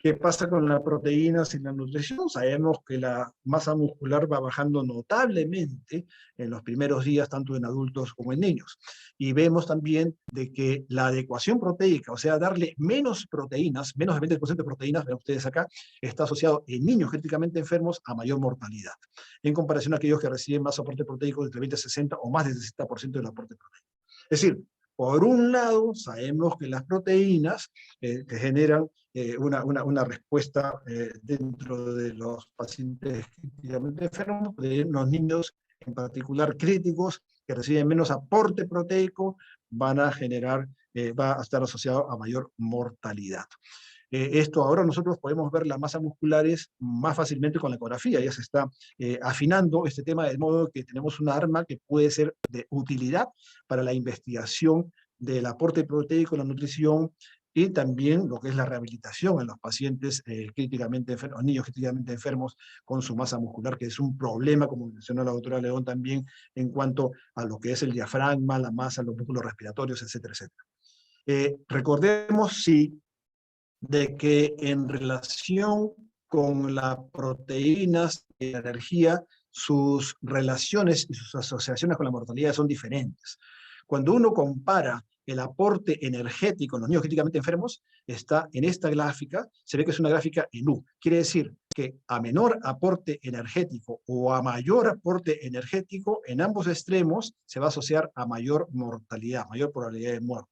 Speaker 4: ¿Qué pasa con las proteínas en la nutrición? Sabemos que la masa muscular va bajando notablemente en los primeros días, tanto en adultos como en niños. Y vemos también de que la adecuación proteica, o sea, darle menos proteínas, menos del 20% de proteínas, ven ustedes acá, está asociado en niños críticamente enfermos a mayor mortalidad, en comparación a aquellos que reciben más aporte proteico entre 20 y 60 o más del 60% del aporte proteico. Es decir, por un lado, sabemos que las proteínas que generan una respuesta dentro de los pacientes críticamente enfermos, de los niños en particular críticos, que reciben menos aporte proteico, van a generar, va a estar asociado a mayor mortalidad. Esto ahora nosotros podemos ver las masas musculares más fácilmente con la ecografía, ya se está afinando este tema de modo que tenemos una arma que puede ser de utilidad para la investigación del aporte proteico en la nutrición y también lo que es la rehabilitación en los pacientes críticamente enfermos, niños críticamente enfermos con su masa muscular, que es un problema, como mencionó la doctora León también, en cuanto a lo que es el diafragma, la masa, los músculos respiratorios, etcétera, etcétera. Recordemos, sí, de que en relación con las proteínas y la energía, sus relaciones y sus asociaciones con la mortalidad son diferentes. Cuando uno compara el aporte energético en los niños críticamente enfermos, está en esta gráfica, se ve que es una gráfica en U. Quiere decir que a menor aporte energético o a mayor aporte energético, en ambos extremos se va a asociar a mayor mortalidad, mayor probabilidad de muerte.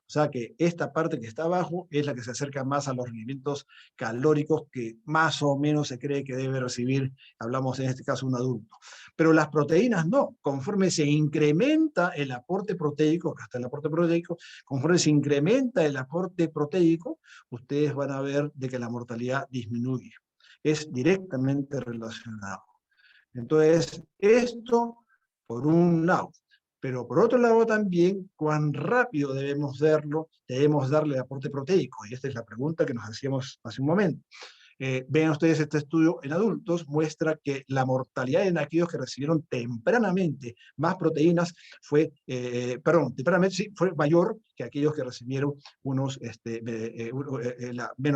Speaker 4: O sea que esta parte que está abajo es la que se acerca más a los rendimientos calóricos que más o menos se cree que debe recibir, hablamos en este caso un adulto. Pero las proteínas no, conforme se incrementa el aporte proteico, acá está el aporte proteico, conforme se incrementa el aporte proteico, ustedes van a ver de que la mortalidad disminuye. Es directamente relacionado. Entonces, esto por un lado. Pero por otro lado también, cuán rápido debemos darle aporte proteico. Y esta es la pregunta que nos hacíamos hace un momento. Vean ustedes este estudio en adultos, muestra que la mortalidad en aquellos que recibieron tempranamente más proteínas fue, tempranamente sí, fue mayor que aquellos que recibieron menos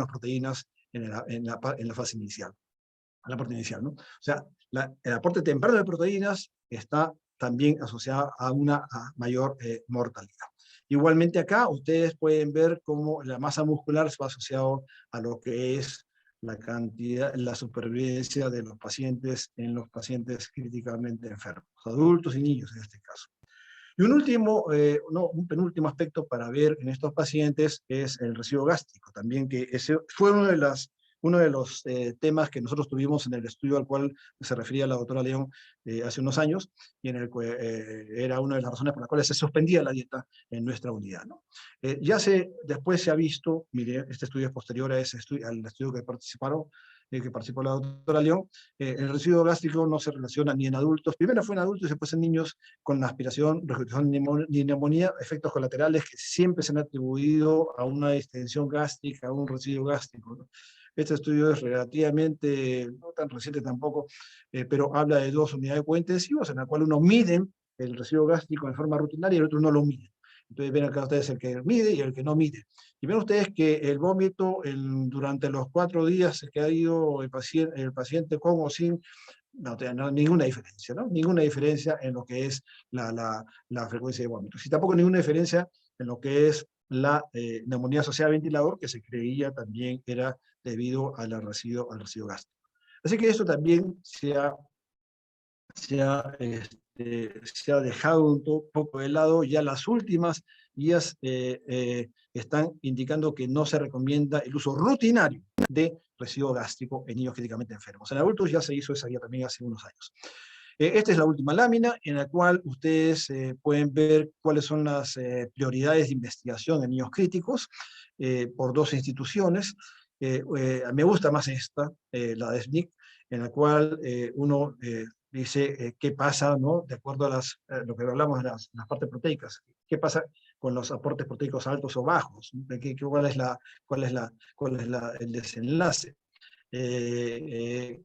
Speaker 4: proteínas en la fase inicial. El aporte inicial, ¿no? O sea, el aporte temprano de proteínas está también asociado a una mayor mortalidad. Igualmente acá ustedes pueden ver cómo la masa muscular se va asociado a lo que es la cantidad, la supervivencia de los pacientes en los pacientes críticamente enfermos, adultos y niños en este caso. Y un penúltimo aspecto para ver en estos pacientes es el residuo gástrico, también que ese fue uno de los temas que nosotros tuvimos en el estudio al cual se refería la doctora León hace unos años, y en el que era una de las razones por las cuales se suspendía la dieta en nuestra unidad, ¿no? Después se ha visto, mire, este estudio es posterior a al estudio que participó la doctora León, el residuo gástrico no se relaciona ni en adultos, primero fue en adultos y después en niños con la aspiración, regurgitación y neumonía, efectos colaterales que siempre se han atribuido a una distensión gástrica, a un residuo gástrico, ¿no? Este estudio es relativamente, no tan reciente tampoco, pero habla de 2 unidades de cuidado intensivos en la cual uno mide el residuo gástrico en forma rutinaria y el otro no lo mide. Entonces ven acá ustedes el que mide y el que no mide. Y ven ustedes que el vómito durante los 4 días que ha ido el paciente con o sin, no, ninguna diferencia, ¿no? Ninguna diferencia en lo que es la frecuencia de vómitos. Y tampoco ninguna diferencia en lo que es la neumonía asociada a ventilador, que se creía también era debido al residuo gástrico. Así que esto también se ha dejado un poco de lado. Ya las últimas guías están indicando que no se recomienda el uso rutinario de residuo gástrico en niños críticamente enfermos. En adultos ya se hizo esa guía también hace unos años. Esta es la última lámina en la cual ustedes pueden ver cuáles son las prioridades de investigación en niños críticos por 2 instituciones. Me gusta más esta, la de SNIC, en la cual uno dice qué pasa, ¿no? De acuerdo a lo que hablamos de las partes proteicas. ¿Qué pasa con los aportes proteicos altos o bajos? ¿Cuál es el desenlace? Que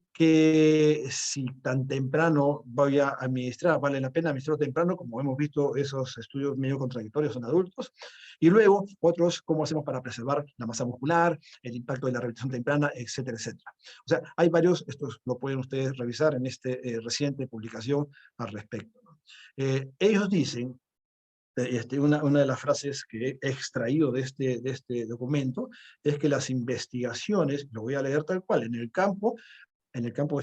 Speaker 4: si tan temprano voy a administrar, vale la pena administrarlo temprano, como hemos visto esos estudios medio contradictorios en adultos, y luego otros, cómo hacemos para preservar la masa muscular, el impacto de la rehabilitación temprana, etcétera, etcétera. O sea, hay varios, estos lo pueden ustedes revisar en reciente publicación al respecto, ¿no? Ellos dicen, una de las frases que he extraído de este documento es que las investigaciones, lo voy a leer tal cual, en el campo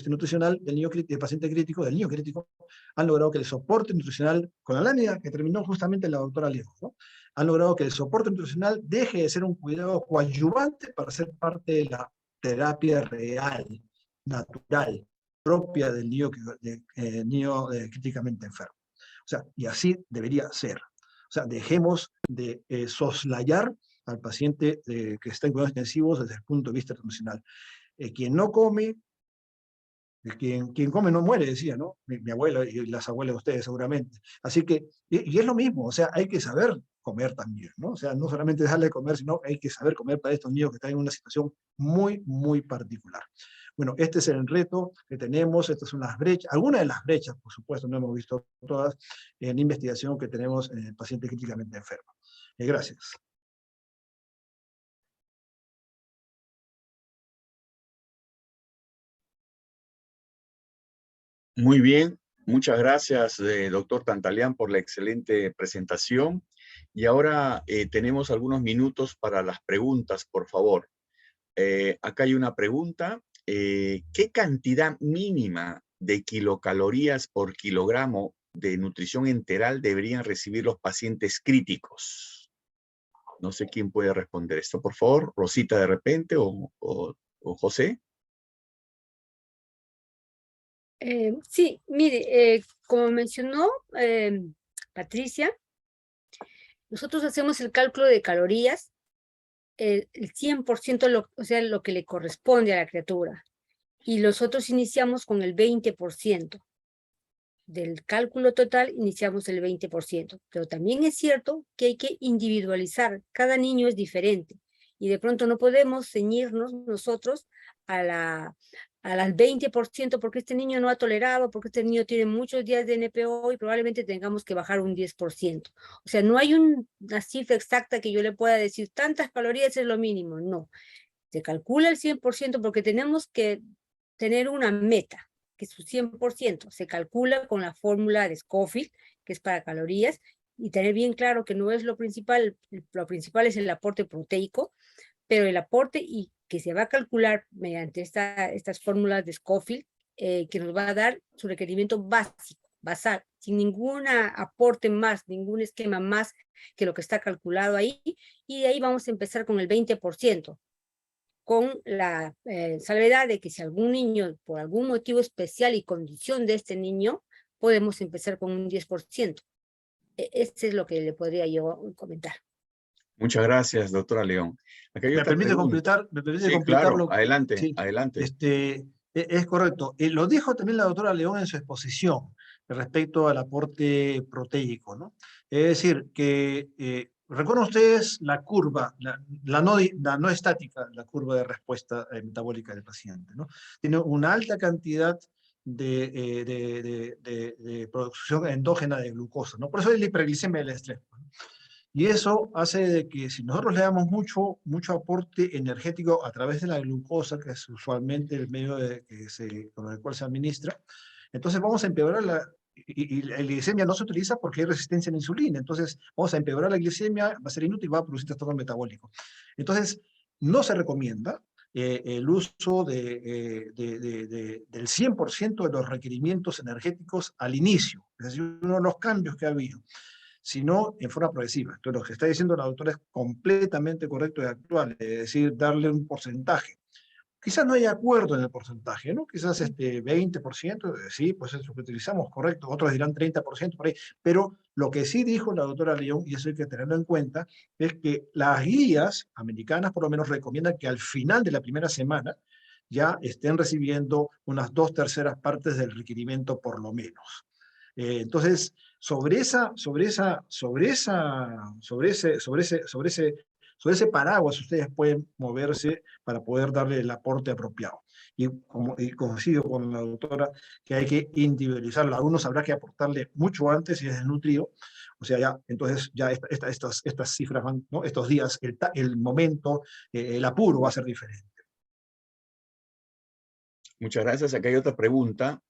Speaker 4: nutricional del paciente crítico, del niño crítico, han logrado que el soporte nutricional, con la lámina que terminó justamente la doctora León, ¿no? Han logrado que el soporte nutricional deje de ser un cuidado coadyuvante para ser parte de la terapia real, natural, propia del niño críticamente enfermo. O sea, y así debería ser. O sea, dejemos de soslayar al paciente que está en cuidados intensivos desde el punto de vista nutricional. Quien no come, quien come no muere, decía, ¿no? Mi abuela y las abuelas de ustedes seguramente. Así que, y es lo mismo, o sea, hay que saber comer también, ¿no? O sea, no solamente dejarle de comer, sino hay que saber comer para estos niños que están en una situación muy, muy particular. Bueno, este es el reto que tenemos, estas son las brechas, algunas de las brechas, por supuesto, no hemos visto todas, en investigación que tenemos en el paciente críticamente enfermo. Gracias.
Speaker 2: Muy bien, muchas gracias, doctor Tantalián, por la excelente presentación. Y ahora tenemos algunos minutos para las preguntas, por favor. Acá hay una pregunta. ¿Qué cantidad mínima de kilocalorías por kilogramo de nutrición enteral deberían recibir los pacientes críticos? No sé quién puede responder esto, por favor. Rosita de repente o José.
Speaker 3: Sí, mire, como mencionó Patricia, nosotros hacemos el cálculo de calorías, el 100%, o sea, lo que le corresponde a la criatura. Y nosotros iniciamos con el 20%. Del cálculo total iniciamos el 20%. Pero también es cierto que hay que individualizar. Cada niño es diferente. Y de pronto no podemos ceñirnos nosotros al 20% porque este niño no ha tolerado, porque este niño tiene muchos días de NPO y probablemente tengamos que bajar un 10%. O sea, no hay una cifra exacta que yo le pueda decir, tantas calorías es lo mínimo. No. Se calcula el 100% porque tenemos que tener una meta, que su 100% se calcula con la fórmula de Scofield, que es para calorías, y tener bien claro que no es lo principal es el aporte proteico, pero el aporte y que se va a calcular mediante estas fórmulas de Scofield, que nos va a dar su requerimiento básico, basal, sin ningún aporte más, ningún esquema más que lo que está calculado ahí, y de ahí vamos a empezar con el 20%. Con la salvedad de que si algún niño, por algún motivo especial y condición de este niño, podemos empezar con un 10%. Este es lo que le podría yo comentar.
Speaker 2: Muchas gracias, doctora León. Acá hay otra pregunta.
Speaker 4: ¿Me permite
Speaker 2: Sí,
Speaker 4: completar
Speaker 2: claro,
Speaker 4: lo que,
Speaker 2: adelante,
Speaker 4: sí,
Speaker 2: adelante.
Speaker 4: Es correcto. Lo dijo también la doctora León en su exposición respecto al aporte proteico, ¿no? Es decir, que recuerden ustedes la curva, la no estática, la curva de respuesta metabólica del paciente, ¿no? Tiene una alta cantidad de producción endógena de glucosa, ¿no? Por eso es la hiperglicemia del estrés, ¿no? Y eso hace de que si nosotros le damos mucho aporte energético a través de la glucosa, que es usualmente el medio con el cual se administra, entonces vamos a empeorar y la glicemia no se utiliza porque hay resistencia a la insulina. Entonces vamos a empeorar la glicemia, va a ser inútil, va a producir trastorno metabólico. Entonces, no se recomienda el uso del 100% de los requerimientos energéticos al inicio. Es decir, uno de los cambios que ha habido, sino en forma progresiva. Entonces, lo que está diciendo la doctora es completamente correcto y actual, es decir, darle un porcentaje. Quizás no haya acuerdo en el porcentaje, ¿no? Quizás 20%, sí, pues es lo que utilizamos, correcto. Otros dirán 30% por ahí. Pero lo que sí dijo la doctora León, y eso hay que tenerlo en cuenta, es que las guías americanas por lo menos recomiendan que al final de la primera semana ya estén recibiendo unas 2/3 partes del requerimiento por lo menos. Entonces, sobre ese paraguas ustedes pueden moverse para poder darle el aporte apropiado. Y coincido con la doctora que hay que individualizarlo. A algunos habrá que aportarle mucho antes si es desnutrido. O sea, ya, entonces ya estas cifras van, ¿no? Estos días, el momento, el apuro va a ser diferente.
Speaker 2: Muchas gracias. Acá hay otra pregunta.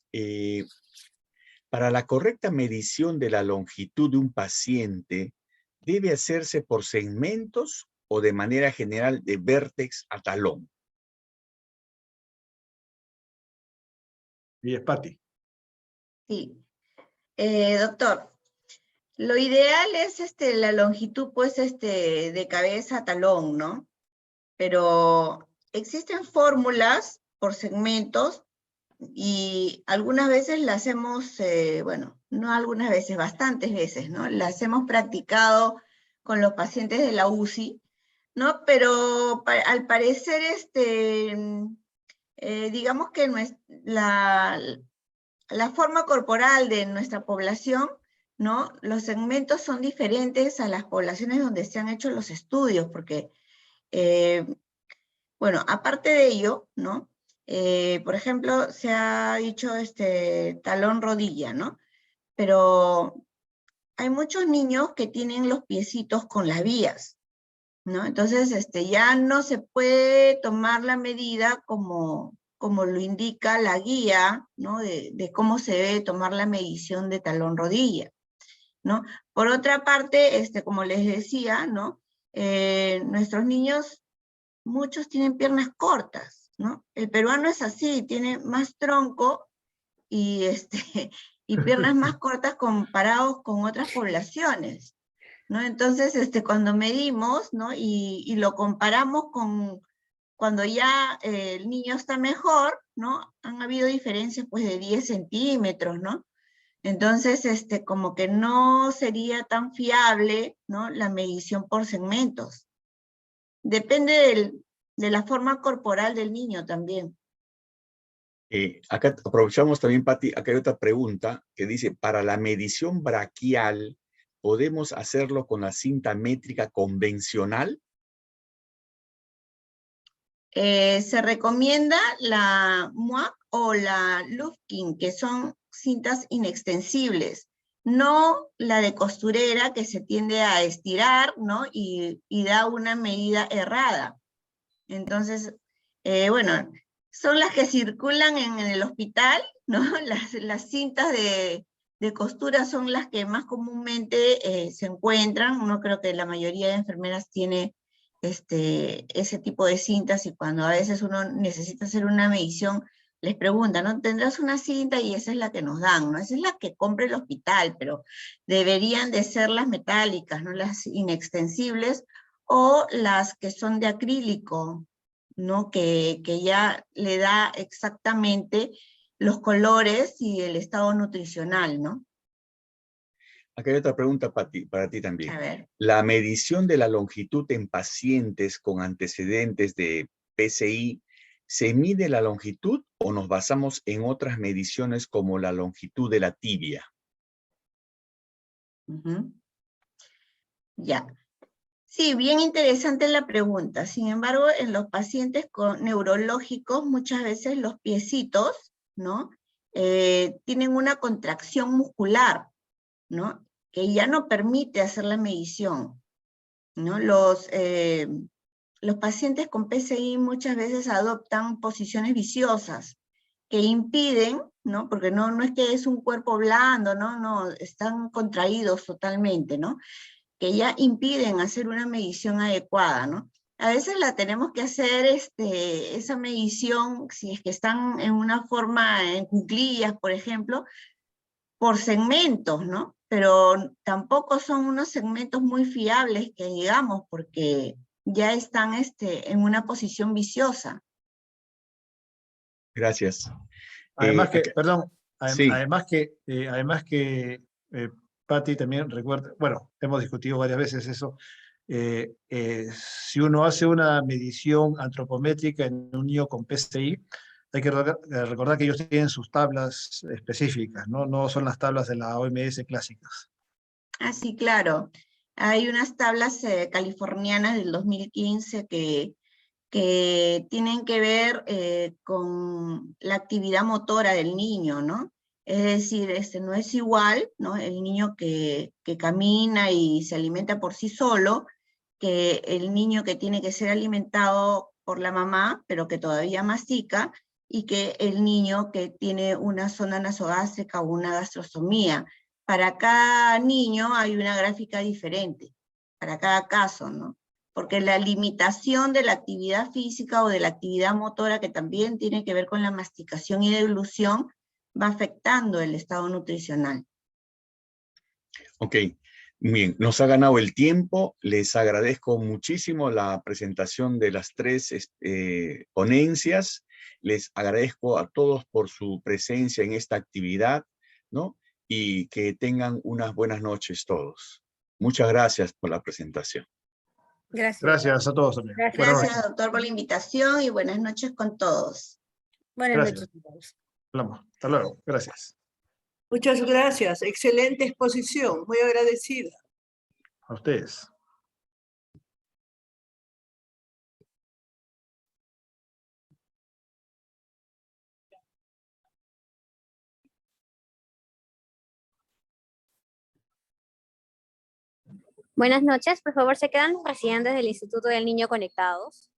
Speaker 2: Para la correcta medición de la longitud de un paciente, ¿debe hacerse por segmentos o de manera general de vértex a talón?
Speaker 4: Y es Pati.
Speaker 1: Sí. Doctor, lo ideal es la longitud, pues, de cabeza a talón, ¿no? Pero existen fórmulas por segmentos y algunas veces las hemos, bueno, no algunas veces, bastantes veces, ¿no? Las hemos practicado con los pacientes de la UCI, ¿no? Pero al parecer, digamos que la forma corporal de nuestra población, ¿no? Los segmentos son diferentes a las poblaciones donde se han hecho los estudios, porque, bueno, aparte de ello, ¿no? Por ejemplo, se ha dicho talón-rodilla, ¿no? Pero hay muchos niños que tienen los piecitos con las vías, ¿no? Entonces, ya no se puede tomar la medida como lo indica la guía, ¿no? De cómo se debe tomar la medición de talón-rodilla, ¿no? Por otra parte, como les decía, ¿no? Nuestros niños, muchos tienen piernas cortas, ¿no? El peruano es así, tiene más tronco y, y piernas más cortas comparados con otras poblaciones, ¿no? Entonces, cuando medimos, ¿no? Y lo comparamos con cuando ya el niño está mejor, ¿no? Han habido diferencias, pues, de 10 centímetros, ¿no? Entonces, como que no sería tan fiable, ¿no? La medición por segmentos. Depende de la forma corporal del niño también.
Speaker 2: Acá aprovechamos también, Pati, acá hay otra pregunta que dice, para la medición braquial, ¿podemos hacerlo con la cinta métrica convencional?
Speaker 1: Se recomienda la MUAC o la Lufkin, que son cintas inextensibles, no la de costurera que se tiende a estirar, ¿no? Y da una medida errada. Entonces, bueno, son las que circulan en el hospital, ¿no? Las cintas de costura son las que más comúnmente se encuentran. No creo que la mayoría de enfermeras tiene ese tipo de cintas, y cuando a veces uno necesita hacer una medición, les preguntan, ¿no? ¿Tendrás una cinta? Y esa es la que nos dan, ¿no? Esa es la que compra el hospital, pero deberían de ser las metálicas, ¿no? Las inextensibles, o las que son de acrílico, ¿no? Que ya le da exactamente los colores y el estado nutricional, ¿no?
Speaker 2: Acá hay otra pregunta para ti también.
Speaker 1: A ver.
Speaker 2: ¿La medición de la longitud en pacientes con antecedentes de PCI, se mide la longitud o nos basamos en otras mediciones como la longitud de la tibia?
Speaker 1: Ya. Sí, bien interesante la pregunta. Sin embargo, en los pacientes neurológicos, muchas veces los piecitos, ¿no? Tienen una contracción muscular, ¿no? Que ya no permite hacer la medición, ¿no? Los pacientes con PCI muchas veces adoptan posiciones viciosas que impiden, ¿no? Porque no es que es un cuerpo blando, ¿no? No, están contraídos totalmente, ¿no? Que ya impiden hacer una medición adecuada, ¿no? A veces la tenemos que hacer, esa medición, si es que están en una forma, en cuclillas, por ejemplo, por segmentos, ¿no? Pero tampoco son unos segmentos muy fiables que digamos, porque ya están en una posición viciosa.
Speaker 2: Gracias.
Speaker 4: Además perdón,
Speaker 2: sí.
Speaker 4: además que Pati también recuerda, bueno, hemos discutido varias veces eso, Si uno hace una medición antropométrica en un niño con PCI, hay que recordar que ellos tienen sus tablas específicas, ¿no? No son las tablas de la OMS clásicas.
Speaker 1: Ah, sí, claro. Hay unas tablas californianas del 2015 que tienen que ver con la actividad motora del niño, ¿no? Es decir, no es igual, ¿no? El niño que camina y se alimenta por sí solo, que el niño que tiene que ser alimentado por la mamá, pero que todavía mastica, y que el niño que tiene una zona nasogástrica o una gastrostomía. Para cada niño hay una gráfica diferente, para cada caso, ¿no? Porque la limitación de la actividad física o de la actividad motora, que también tiene que ver con la masticación y deglución, va afectando el estado nutricional.
Speaker 2: Ok, bien, nos ha ganado el tiempo. Les agradezco muchísimo la presentación de las tres ponencias. Les agradezco a todos por su presencia en esta actividad, ¿no? Y que tengan unas buenas noches todos. Muchas gracias por la presentación.
Speaker 3: Gracias.
Speaker 4: Gracias a todos también.
Speaker 3: Gracias.
Speaker 4: Buenas
Speaker 1: Gracias,
Speaker 4: noches.
Speaker 1: doctor, por la invitación y buenas noches con todos.
Speaker 3: Buenas
Speaker 4: Gracias.
Speaker 3: noches a todos.
Speaker 4: Hablamos. Hasta luego. Gracias.
Speaker 5: Muchas gracias. Excelente exposición. Muy agradecida.
Speaker 4: A ustedes.
Speaker 6: Buenas noches, por favor, se quedan los residentes del Instituto del Niño conectados.